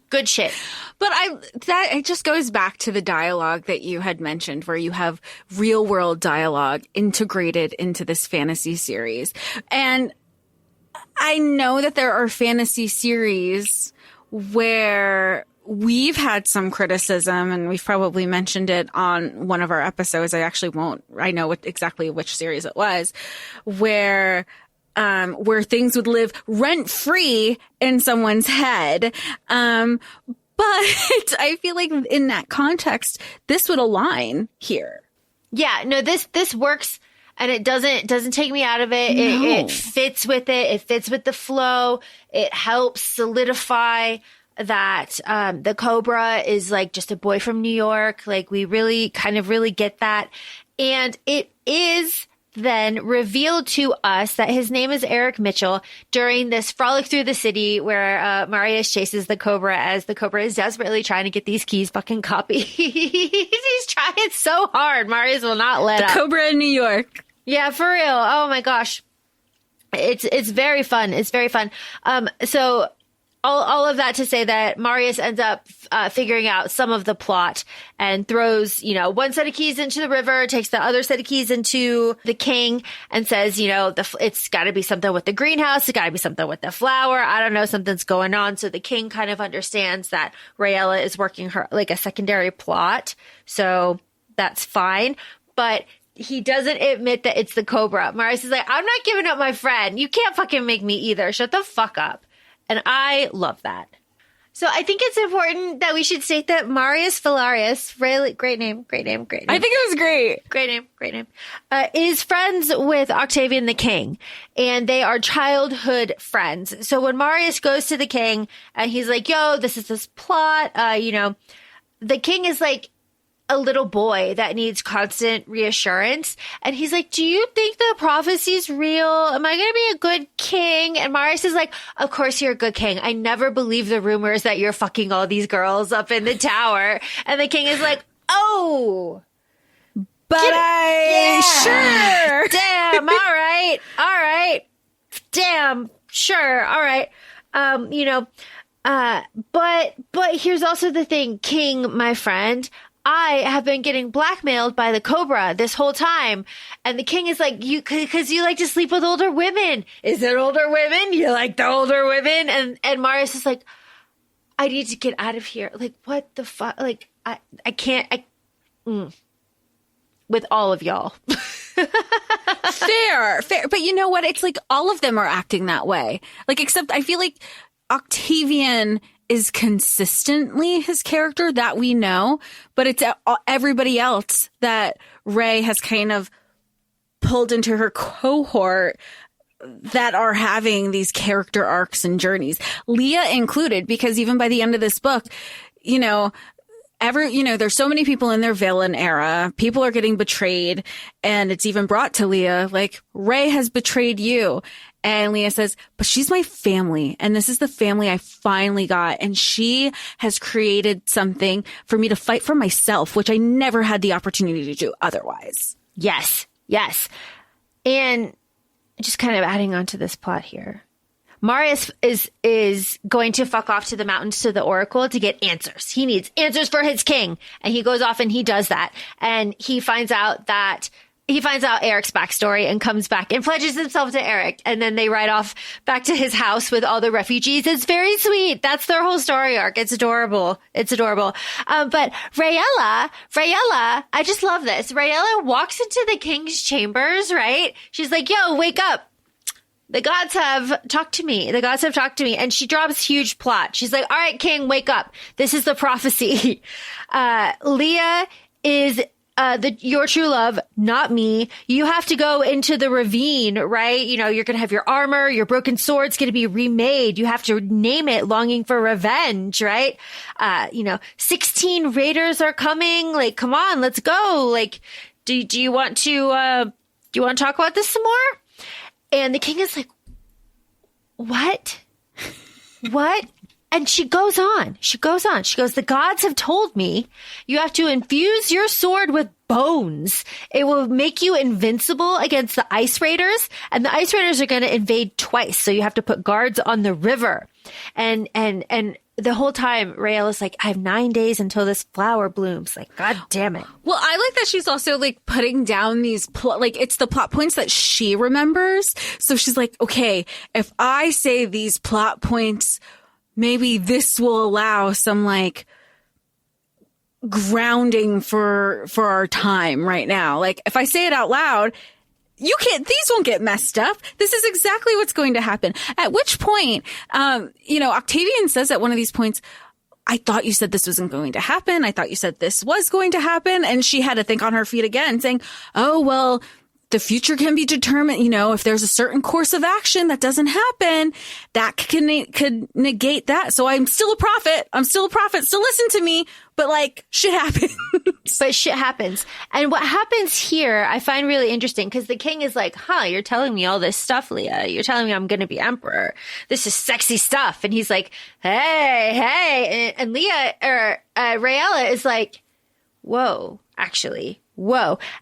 Good shit. But it just goes back to the dialogue that you had mentioned where you have real world dialogue integrated into this fantasy series. And I know that there are fantasy series where we've had some criticism, and we've probably mentioned it on one of our episodes. I know exactly which series it was, where things would live rent free in someone's head. But I feel like in that context, this would align here. Yeah, no, this works, and it doesn't take me out of it. No. It fits with it. It fits with the flow. It helps solidify that the Cobra is like just a boy from New York. Like we really get that. And it is then revealed to us that his name is Eric Mitchell during this frolic through the city where Marius chases the Cobra as the Cobra is desperately trying to get these keys fucking copied. He's trying so hard. Marius will not let up. Cobra in New York. Yeah, for real. Oh my gosh. It's very fun. It's very fun. So all of that to say that Marius ends up figuring out some of the plot and throws, one set of keys into the river, takes the other set of keys into the king and says, it's got to be something with the greenhouse. It's got to be something with the flower. I don't know. Something's going on. So the king kind of understands that Rayella is working her like a secondary plot. So that's fine. But he doesn't admit that it's the cobra. Marius is like, I'm not giving up my friend. You can't fucking make me either. Shut the fuck up. And I love that. So I think it's important that we should state that Marius Filarius, really great name. I think it was great. Great name. Is friends with Octavian the king, and they are childhood friends. So when Marius goes to the king and he's like, yo, this is this plot, the king is like a little boy that needs constant reassurance. And he's like, do you think the prophecy's real? Am I going to be a good king? And Marius is like, of course you're a good king. I never believe the rumors that you're fucking all these girls up in the tower. And the king is like, oh, but sure. Damn. All right. Damn. Sure. All right. But here's also the thing, king, my friend, I have been getting blackmailed by the cobra this whole time. And the king is like, cause you like to sleep with older women. Is it older women? You like the older women? And Marius is like, I need to get out of here. Like, what the fuck? Like, I can't, with all of y'all. Fair. But you know what? It's like all of them are acting that way. Like, except I feel like Octavian is consistently his character that we know, but it's everybody else that Ray has kind of pulled into her cohort that are having these character arcs and journeys, Leah included, because even by the end of this book, there's so many people in their villain era. People are getting betrayed, and it's even brought to Leah, like, Ray has betrayed you. And Leah says, but she's my family, and this is the family I finally got. And she has created something for me to fight for myself, which I never had the opportunity to do otherwise. Yes. And just kind of adding on to this plot here. Marius is going to fuck off to the mountains to the oracle to get answers. He needs answers for his king. And he goes off and he does that. And he finds out Eric's backstory and comes back and pledges himself to Eric. And then they ride off back to his house with all the refugees. It's very sweet. That's their whole story arc. It's adorable. But Rayella, I just love this. Rayella walks into the king's chambers, right? She's like, yo, wake up. The gods have talked to me. And she drops huge plot. She's like, all right, king, wake up. This is the prophecy. Leah is your true love, not me. You have to go into the ravine, right? You're going to have your armor, your broken sword's going to be remade. You have to name it Longing for Revenge, right? 16 raiders are coming. Like, come on, let's go. Like, do you want to talk about this some more? And the king is like, what? And she goes on. She goes, the gods have told me you have to infuse your sword with bones. It will make you invincible against the ice raiders, and the ice raiders are going to invade twice. So you have to put guards on the river. And the whole time, Rayella's like, I have 9 days until this flower blooms. Like, God damn it. Well, I like that she's also like putting down these it's the plot points that she remembers. So she's like, okay, if I say these plot points, maybe this will allow some like grounding for our time right now. Like, if I say it out loud, these won't get messed up. This is exactly what's going to happen. At which point, Octavian says at one of these points, I thought you said this wasn't going to happen. I thought you said this was going to happen. And she had to think on her feet again, saying, oh, well, the future can be determined. If there's a certain course of action that doesn't happen, that could negate that. So I'm still a prophet. Still listen to me. But like, shit happens. And what happens here, I find really interesting, because the king is like, you're telling me all this stuff, Leah. You're telling me I'm going to be emperor. This is sexy stuff. And he's like, hey. And Rayella is like, whoa.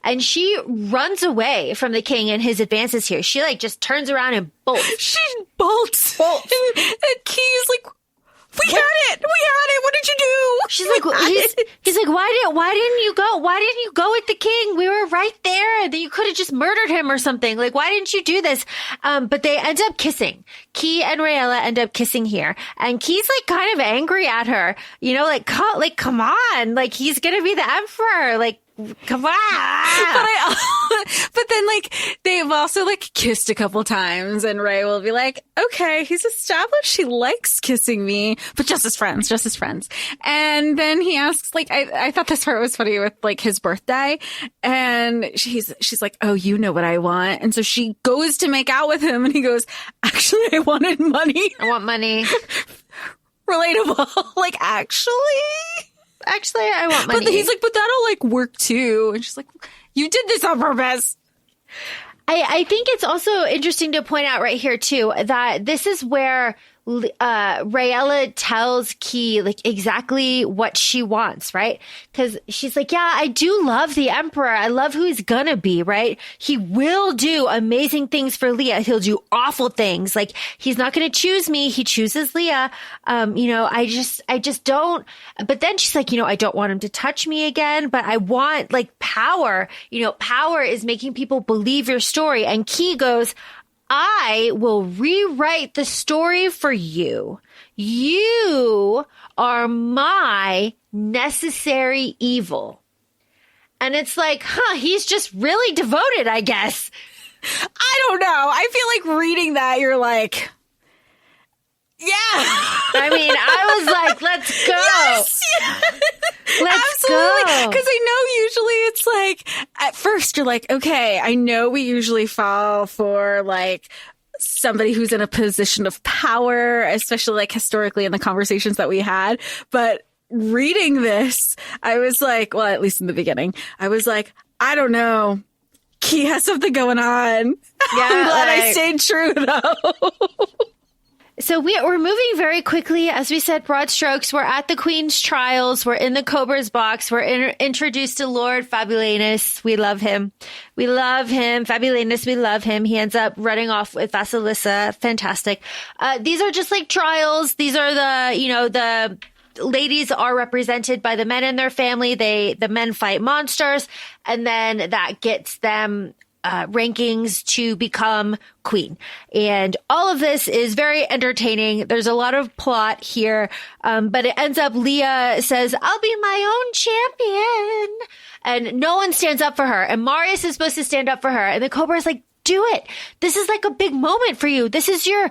And she runs away from the king and his advances here. She like just turns around and bolts. She bolts. And Key's like, She's like, he's like, why didn't you go? Why didn't you go with the king? We were right there. You could have just murdered him or something. Like, why didn't you do this? But they end up kissing. Key and Rayella end up kissing here. And Key's like kind of angry at her, you know, like, come on. Like, he's going to be the emperor. Like, come on. But then, like, they've also, like, kissed a couple times, and Ray will be like, okay, he's established he likes kissing me, but just as friends. And then he asks, like, I thought this part was funny with, like, his birthday, and she's like, oh, you know what I want. And so she goes to make out with him, and he goes, actually, I wanted money. I want money. Relatable. Like, actually, I want money. But he's like, but that'll, like, work too. And she's like, you did this on purpose. I think it's also interesting to point out right here, too, that this is where Rayella tells Key, like, exactly what she wants, right? Because she's like, yeah, I do love the emperor. I love who he's gonna be, right? He will do amazing things for Leah. He'll do awful things. Like, he's not gonna choose me. He chooses Leah. You know, I just don't. But then she's like, you know, I don't want him to touch me again, but I want, like, power. You know, power is making people believe your story. And Key goes, I will rewrite the story for you. You are my necessary evil. And it's like, he's just really devoted, I guess. I don't know. I feel like reading that, you're like, yeah. I mean, I was like, let's go. Yes. Let's Absolutely. go. Because I know usually it's like, at first you're like, okay, I know we usually fall for like somebody who's in a position of power, especially like historically in the conversations that we had. But reading this, I was like, well, at least in the beginning, I was like, I don't know. Key has something going on. Yeah, I'm glad I stayed true though. So we're moving very quickly. As we said, broad strokes. We're at the Queen's trials. We're in the Cobra's box. We're introduced to Lord Fabulanus. We love him. We love him. Fabulanus, we love him. He ends up running off with Vasilissa. Fantastic. These are just like trials. These are the ladies are represented by the men in their family. The men fight monsters, and then that gets them rankings to become queen. And all of this is very entertaining. There's a lot of plot here. But it ends up Leah says, I'll be my own champion. And no one stands up for her. And Marius is supposed to stand up for her. And the Cobra is like, do it. This is like a big moment for you. This is your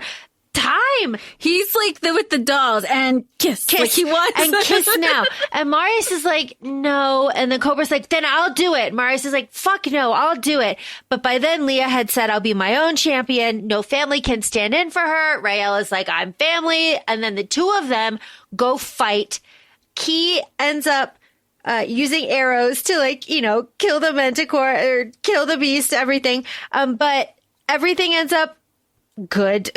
time. He's like with the dolls and kiss. Like he wants. And kiss now. And Marius is like, no. And the Cobra's like, then I'll do it. Marius is like, fuck no, I'll do it. But by then Leah had said, I'll be my own champion. No family can stand in for her. Raelle is like, I'm family. And then the two of them go fight. Key ends up using arrows to kill the Manticore or kill the beast, everything. But everything ends up good.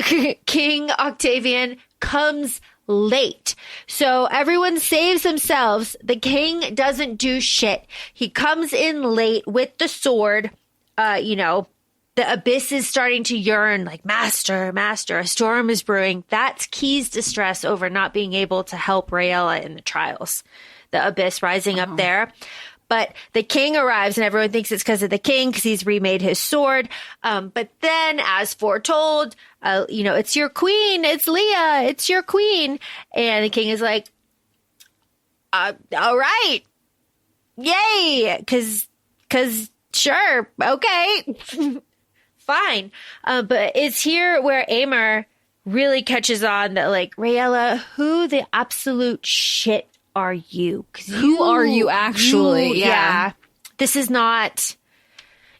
King Octavian comes late. So everyone saves themselves. The king doesn't do shit. He comes in late with the sword. The abyss is starting to yearn like, master, a storm is brewing. That's Key's distress over not being able to help Rayella in the trials. The abyss rising up there. But the king arrives and everyone thinks it's because of the king because he's remade his sword. But then, as foretold, it's your queen. It's Leah. It's your queen. And the king is like, all right. Yay. Because sure. Okay. Fine. But it's here where Aemir really catches on that, like, Rayella, who the absolute shit are you? Who are you actually? Yeah. This is not,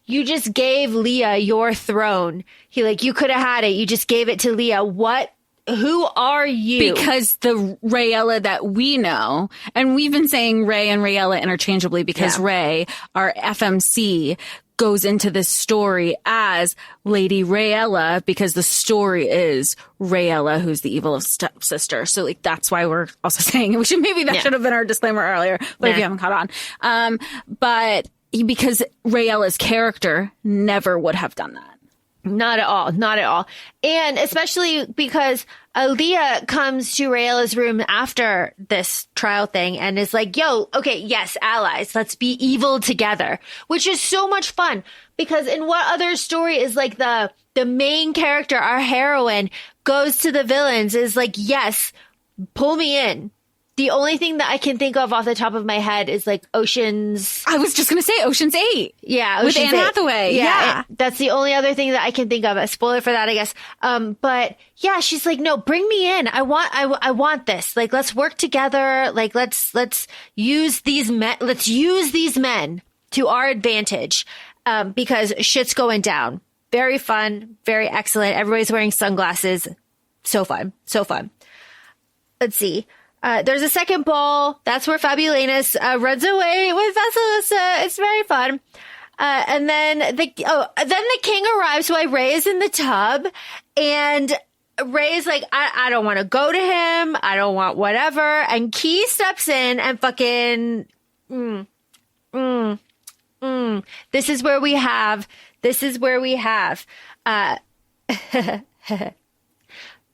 you just gave Leah your throne. You could have had it. You just gave it to Leah. Who are you? Because the Rayella that we know, and we've been saying Ray and Rayella interchangeably because Ray, our FMC, goes into this story as Lady Rayella because the story is Rayella, who's the evil stepsister. So that's why we're also saying we should, maybe that should have been our disclaimer earlier, but if you haven't caught on. But because Rayella's character never would have done that. Not at all. Not at all. And especially because Leah comes to Raella's room after this trial thing and is like, yo, okay, yes, allies, let's be evil together, which is so much fun because in what other story is like the main character, our heroine, goes to the villains is like, yes, pull me in. The only thing that I can think of off the top of my head is like Ocean's. I was just going to say Ocean's 8. Yeah. With Anne Hathaway. Yeah. That's the only other thing that I can think of. A spoiler for that, I guess. But yeah, she's like, no, bring me in. I want this. Like, let's work together. Like, let's use these men to our advantage. Because shit's going down. Very fun. Very excellent. Everybody's wearing sunglasses. So fun. So fun. Let's see. There's a second ball. That's where Fabulanus runs away with Vasilisa. It's very fun. And then the king arrives while Ray is in the tub, and Ray is like, I don't want to go to him. I don't want whatever. And Key steps in and fucking, This is where we have,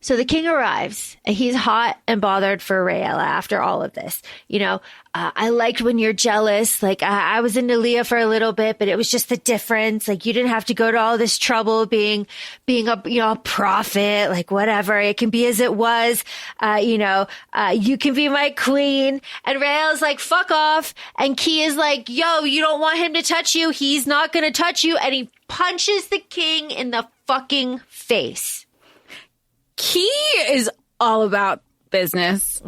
So the king arrives. He's hot and bothered for Raella after all of this. You know, I liked when you're jealous. Like, I was into Leah for a little bit, but it was just the difference. Like, you didn't have to go to all this trouble being a prophet, like whatever. It can be as it was. You can be my queen. And Raella's like, fuck off. And Key is like, yo, you don't want him to touch you. He's not going to touch you. And he punches the king in the fucking face. Key is all about business.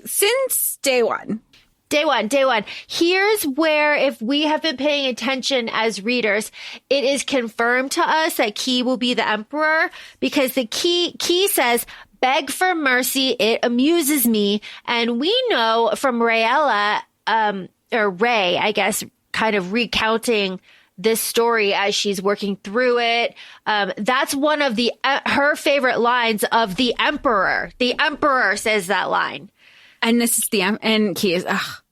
Since day one. Day one. Here's where, if we have been paying attention as readers, it is confirmed to us that Key will be the emperor because the Key says, beg for mercy. It amuses me. And we know from Raella, or Ray, I guess, kind of recounting this story as she's working through it. That's one of her favorite lines of the emperor. The emperor says that line. And this is and Key is, ugh.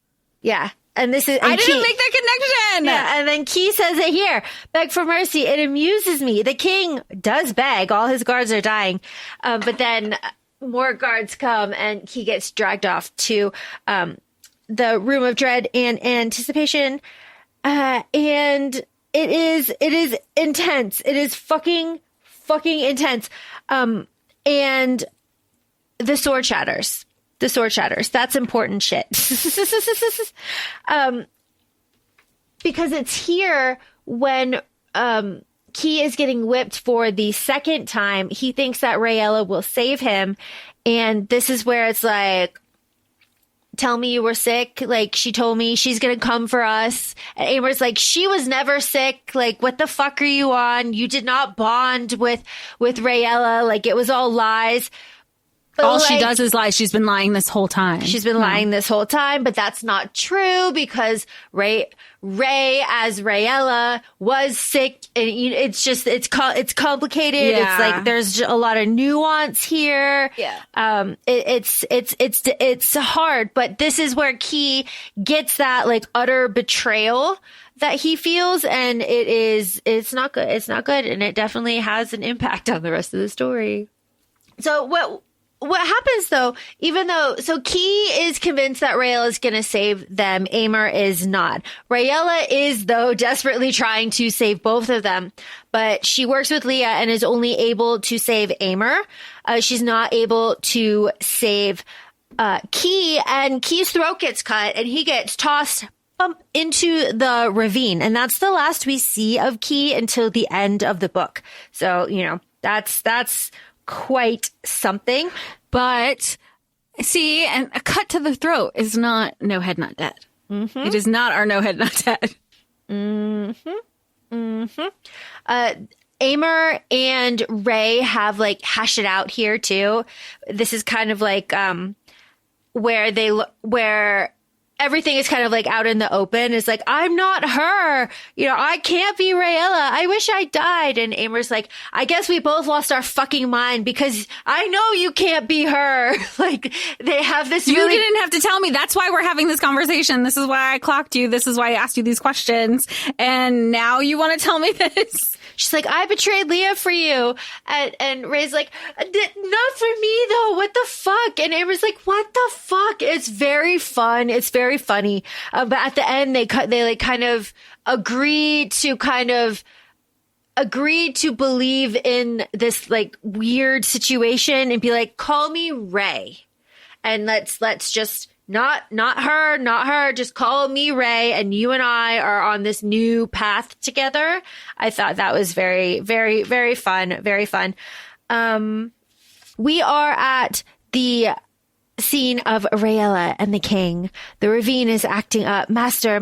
Yeah. And this is, I didn't make that connection. Yeah. And then Key says it here, beg for mercy. It amuses me. The king does beg. All his guards are dying. But then more guards come and Key gets dragged off to, the room of dread and anticipation. And it is intense. It is fucking intense. And the sword shatters. That's important shit. Because it's here when, Key is getting whipped for the second time. He thinks that Raella will save him. And this is where it's like, tell me you were sick. Like, she told me she's going to come for us. And Amer's like, she was never sick. Like, what the fuck are you on? You did not bond with Raella. Like, it was all lies. But all she does is lie. She's been lying this whole time. She's been lying this whole time, but that's not true because Ray as Raella was sick, and it's complicated. Yeah. It's like there's a lot of nuance here. Yeah. It's hard, but this is where Key gets that like utter betrayal that he feels, and it's not good. It's not good, and it definitely has an impact on the rest of the story. So what happens though, so Key is convinced that Raella is going to save them. Amer is not. Raella is though desperately trying to save both of them, but she works with Leah and is only able to save Amer. She's not able to save, Key, and Key's throat gets cut and he gets tossed into the ravine. And that's the last we see of Key until the end of the book. So, that's quite something. But see, and a cut to the throat is not no head, not dead. Mm-hmm. It is not our no head, not dead. Mm-hmm. Mm-hmm. Amer and Ray have like hashed it out here too. This is kind of like where everything is kind of like out in the open. It's like, I'm not her. I can't be Raella. I wish I died. And Amer's like, I guess we both lost our fucking mind because I know you can't be her. Like, they have this You didn't have to tell me. That's why we're having this conversation. This is why I clocked you. This is why I asked you these questions. And now you want to tell me this? She's like, I betrayed Leah for you. And Ray's like, not for me though. What the fuck? And Amber's like, what the fuck? It's very fun. It's very funny. But at the end, they like kind of agreed to believe in this like weird situation and be like, call me Ray. And let's just not her, just call me Ray, and you and I are on this new path together. I thought that was very, very, very fun. Very fun. We are at the scene of Rayella and the king. The ravine is acting up. Master,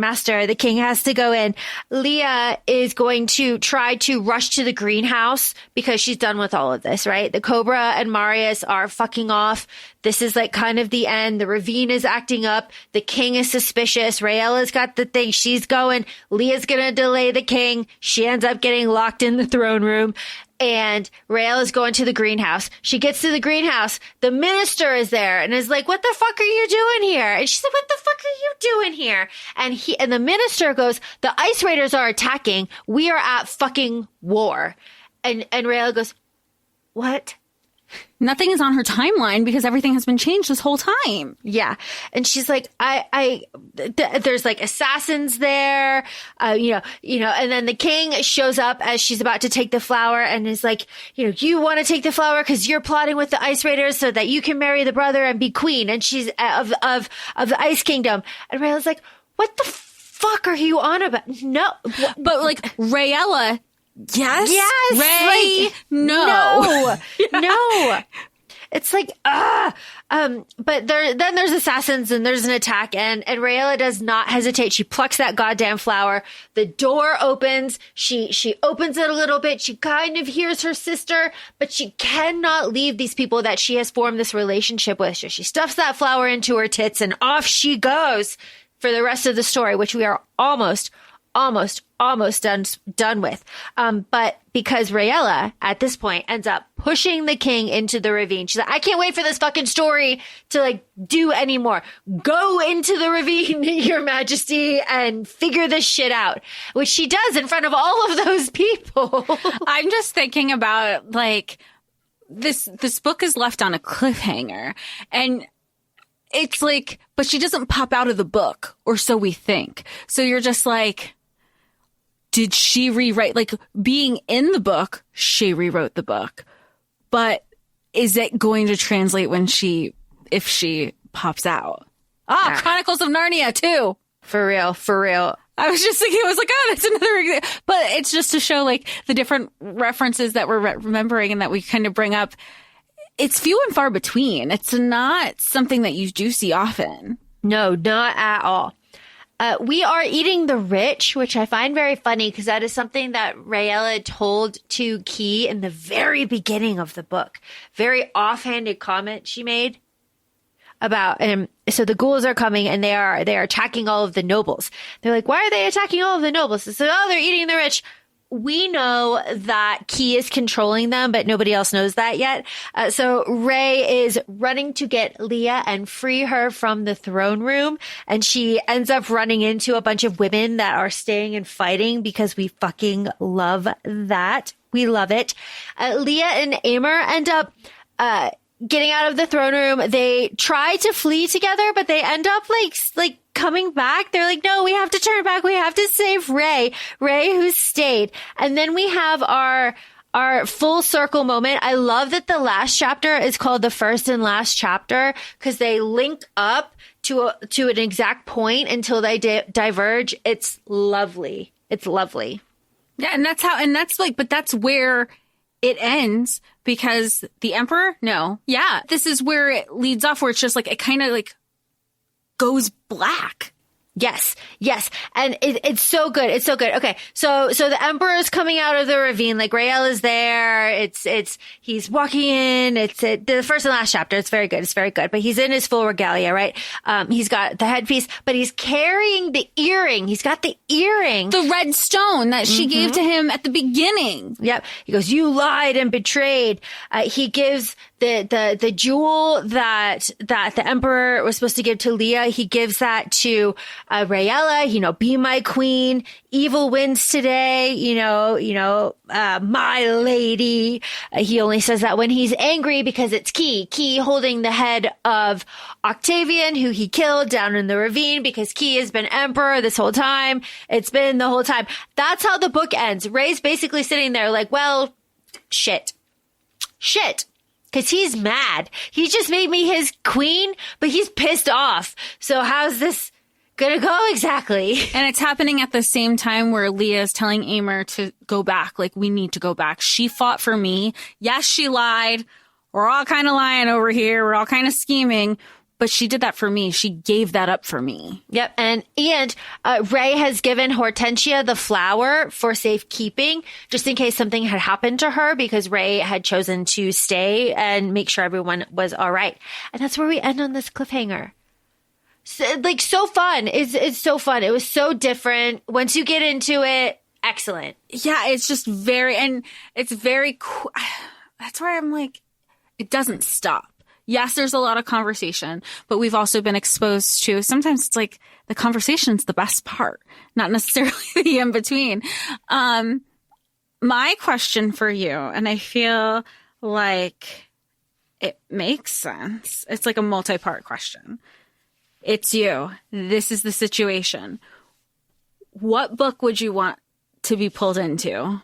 the king has to go in. Leah is going to try to rush to the greenhouse because she's done with all of this, right? The Cobra and Marius are fucking off. This is like kind of the end. The ravine is acting up. The king is suspicious. Rayella's got the thing. She's going. Leah's going to delay the king. She ends up getting locked in the throne room. And Rayella's going to the greenhouse. She gets to the greenhouse. The minister is there and is like, what the fuck are you doing here? And she's like, what the fuck are you doing here? And the minister goes, the ice raiders are attacking. We are at fucking war. And Rayella goes, what? Nothing is on her timeline because everything has been changed this whole time. Yeah. And she's like, there's like assassins there, you know, and then the king shows up as she's about to take the flower and is like, you want to take the flower because you're plotting with the ice raiders so that you can marry the brother and be queen. And she's of the ice kingdom. And Rayella's like, what the fuck are you on about? No. But like Rayella, yes. Ray, like, no. No. It's like, but then there's assassins and there's an attack and Rayella does not hesitate. She plucks that goddamn flower. The door opens. She opens it a little bit. She kind of hears her sister, but she cannot leave these people that she has formed this relationship with. So she stuffs that flower into her tits and off she goes for the rest of the story, which we are almost done with. But because Rayella at this point ends up pushing the king into the ravine. She's like, I can't wait for this fucking story to like do anymore. Go into the ravine, your majesty, and figure this shit out, which she does in front of all of those people. I'm just thinking about like this book is left on a cliffhanger and it's like, but she doesn't pop out of the book, or so we think. So you're just like, did she rewrite, like being in the book, she rewrote the book, but is it going to translate if she pops out? Chronicles of Narnia too. For real. I was just thinking, I was like, that's another example. But it's just to show like the different references that we're remembering and that we kind of bring up. It's few and far between. It's not something that you do see often. No, not at all. We are eating the rich, which I find very funny because that is something that Rayella told to Key in the very beginning of the book. Very offhanded comment she made about, so the ghouls are coming and they are attacking all of the nobles. They're like, why are they attacking all of the nobles? They said, they're eating the rich. We know that Key is controlling them, but nobody else knows that yet. So Ray is running to get Leah and free her from the throne room. And she ends up running into a bunch of women that are staying and fighting because we fucking love that. We love it. Leah and Amer end up, getting out of the throne room. They try to flee together, but they end up like coming back. They're like, no, we have to turn back. We have to save Ray who stayed. And then we have our full circle moment. I love that the last chapter is called the first and last chapter because they link up to an exact point until they diverge. It's lovely. It's lovely. Yeah. But that's where it ends because the Emperor, this is where it leads off, where it's just like, it kind of like goes black. Yes. And it's so good. It's so good. Okay. So the Emperor is coming out of the ravine. Like Rael is there. He's walking in. It's the first and last chapter. It's very good. But he's in his full regalia, right? He's got the headpiece, but he's carrying the earring. He's got the earring. The red stone that she gave to him at the beginning. Yep. He goes, you lied and betrayed. He gives the jewel that the Emperor was supposed to give to Leah, he gives that to Rayella. Be my queen. Evil wins today. My lady. He only says that when he's angry because it's Key holding the head of Octavian, who he killed down in the ravine, because Key has been emperor this whole time. It's been the whole time. That's how the book ends. Ray's basically sitting there like, well, shit. Because he's mad. He just made me his queen, but he's pissed off. So how's this gonna go exactly? And it's happening at the same time where Leah is telling Aemir to go back. Like, we need to go back. She fought for me. Yes, she lied. We're all kind of lying over here. We're all kind of scheming. But she did that for me. She gave that up for me. Yep. And Ray has given Hortensia the flower for safekeeping, just in case something had happened to her, because Ray had chosen to stay and make sure everyone was all right. And that's where we end on this cliffhanger. So fun. It's so fun. It was so different. Once you get into it, excellent. Yeah, it's just it's very cool. That's why I'm like, it doesn't stop. Yes, there's a lot of conversation, but we've also been exposed to, sometimes it's like the conversation's the best part, not necessarily the in between. My question for you, and I feel like it makes sense. It's like a multi-part question. It's you. This is the situation. What book would you want to be pulled into?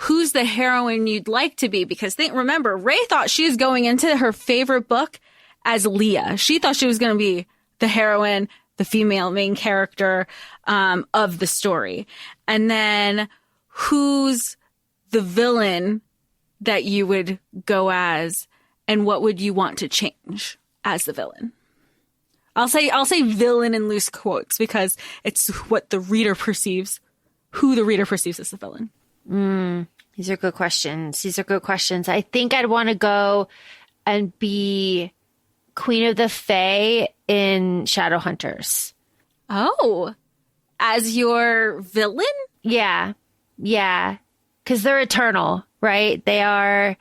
Who's the heroine you'd like to be? Because remember, Ray thought she was going into her favorite book as Leah. She thought she was going to be the heroine, the female main character of the story. And then who's the villain that you would go as, and what would you want to change as the villain? I'll say villain in loose quotes because it's what the reader perceives, who the reader perceives as the villain. These are good questions. I think I'd want to go and be Queen of the Fae in Shadowhunters. Oh, as your villain? Yeah. Because they're eternal, right? They are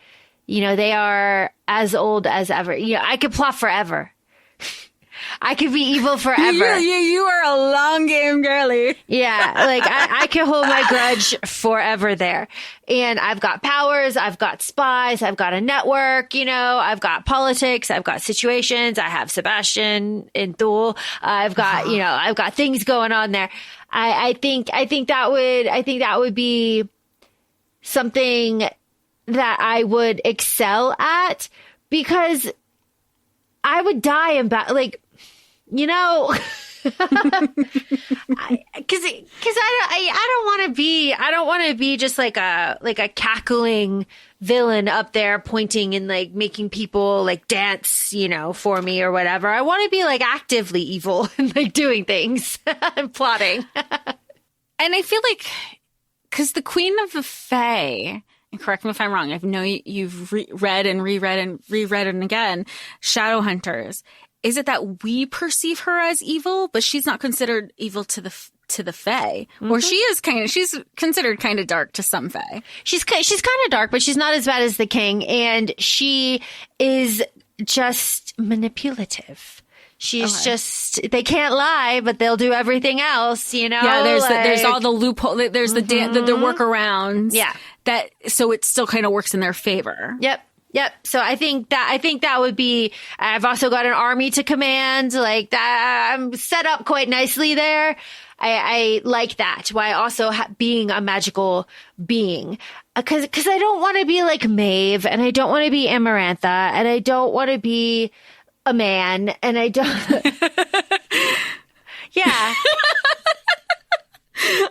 as old as ever. I could plot forever. I could be evil forever. You are a long game girly. Yeah, like I can hold my grudge forever there. And I've got powers, I've got spies, I've got a network, I've got politics, I've got situations, I have Sebastian in Thule, I've got things going on there. I think that would be something that I would excel at, because I would die in battle, because I don't want to be just like a cackling villain up there pointing and like making people like dance, for me or whatever. I want to be like actively evil and like doing things and plotting. And I feel like, because the Queen of the Fae, and correct me if I'm wrong, I know you've read and reread and again, Shadowhunters. Is it that we perceive her as evil, but she's not considered evil to the Fae? Mm-hmm. Or she's considered kind of dark to some Fae. She's kind of dark, but she's not as bad as the king, and she is just manipulative. She's just, they can't lie, but they'll do everything else, Yeah, there's all the loophole, there's the workarounds. Yeah. So it still kind of works in their favor. Yep. So I think that would be, I've also got an army to command, like that. I'm set up quite nicely there. I like that. Why also being a magical being, because I don't want to be like Maeve, and I don't want to be Amarantha, and I don't want to be a man, and I don't. Yeah.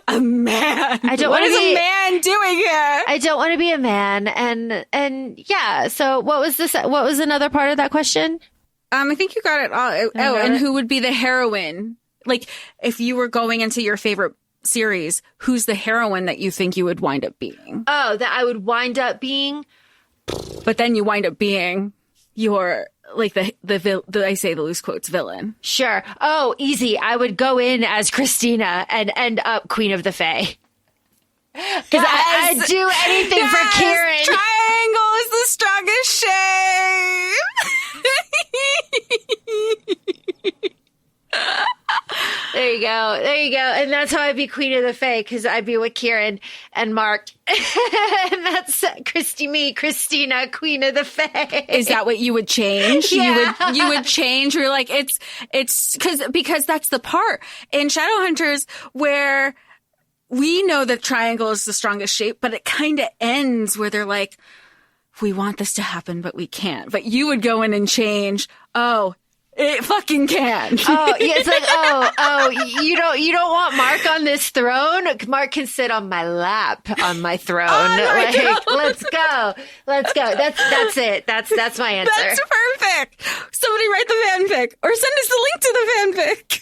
A man. I don't what want is to be a man doing here? I don't want to be a man, and yeah. So what was this? What was another part of that question? I think you got it all. And who would be the heroine? Like, if you were going into your favorite series, who's the heroine that you think you would wind up being? Oh, that I would wind up being. But then you wind up being your, like, the I say the loose quotes villain. Sure. Oh, easy. I would go in as Christina and end up Queen of the Fae. Because I'd do anything for Kieran. Triangle is the strongest shape. There you go. There you go. And that's how I'd be Queen of the Fae, because I'd be with Kieran and Mark. And that's Christina, Queen of the Fae. Is that what you would change? Yeah. You would change. You're like, it's because that's the part in Shadowhunters where we know that triangle is the strongest shape, but it kind of ends where they're like, we want this to happen, but we can't. But you would go in and change. Oh, it fucking can. Oh, yeah, it's like, you don't want Mark on this throne? Mark can sit on my lap on my throne. Let's go. That's it. That's my answer. That's perfect. Somebody write the fanfic or send us the link to the fanfic.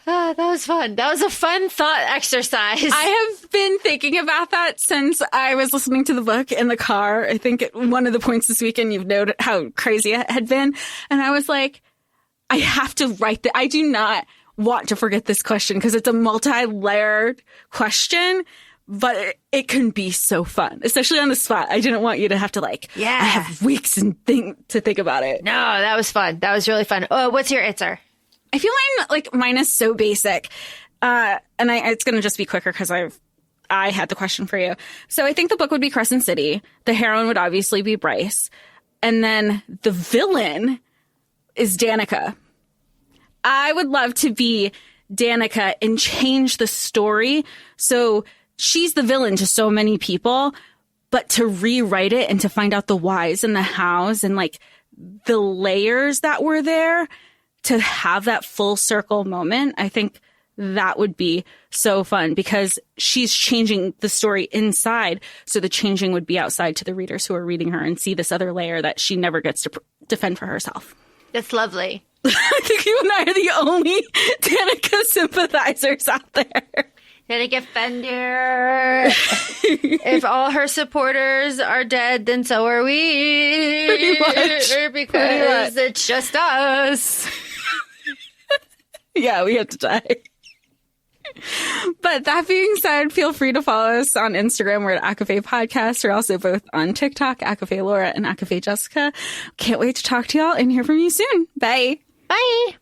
That was fun. That was a fun thought exercise. I have been thinking about that since I was listening to the book in the car. I think at one of the points this weekend, you've noted how crazy it had been. And I was like, I have to write that. I do not want to forget this question because it's a multi-layered question, but it can be so fun, especially on the spot. I didn't want you to have to I have weeks to think about it. No, that was fun. That was really fun. Oh, what's your answer? I feel mine is so basic. And it's going to just be quicker because I had the question for you. So I think the book would be Crescent City. The heroine would obviously be Bryce. And then the villain is Danica. I would love to be Danica and change the story. So she's the villain to so many people, but to rewrite it and to find out the whys and the hows and the layers that were there, to have that full circle moment, I think that would be so fun because she's changing the story inside. So the changing would be outside to the readers who are reading her and see this other layer that she never gets to defend for herself. That's lovely. I think you and I are the only Danica sympathizers out there. Danica Fender. If all her supporters are dead, then so are we. Pretty much. Because it's just us. Yeah, we have to die. But that being said, feel free to follow us on Instagram. We're at ACOFAE Podcast. We're also both on TikTok, ACOFAE Laura and ACOFAE Jessica. Can't wait to talk to y'all and hear from you soon. Bye. Bye.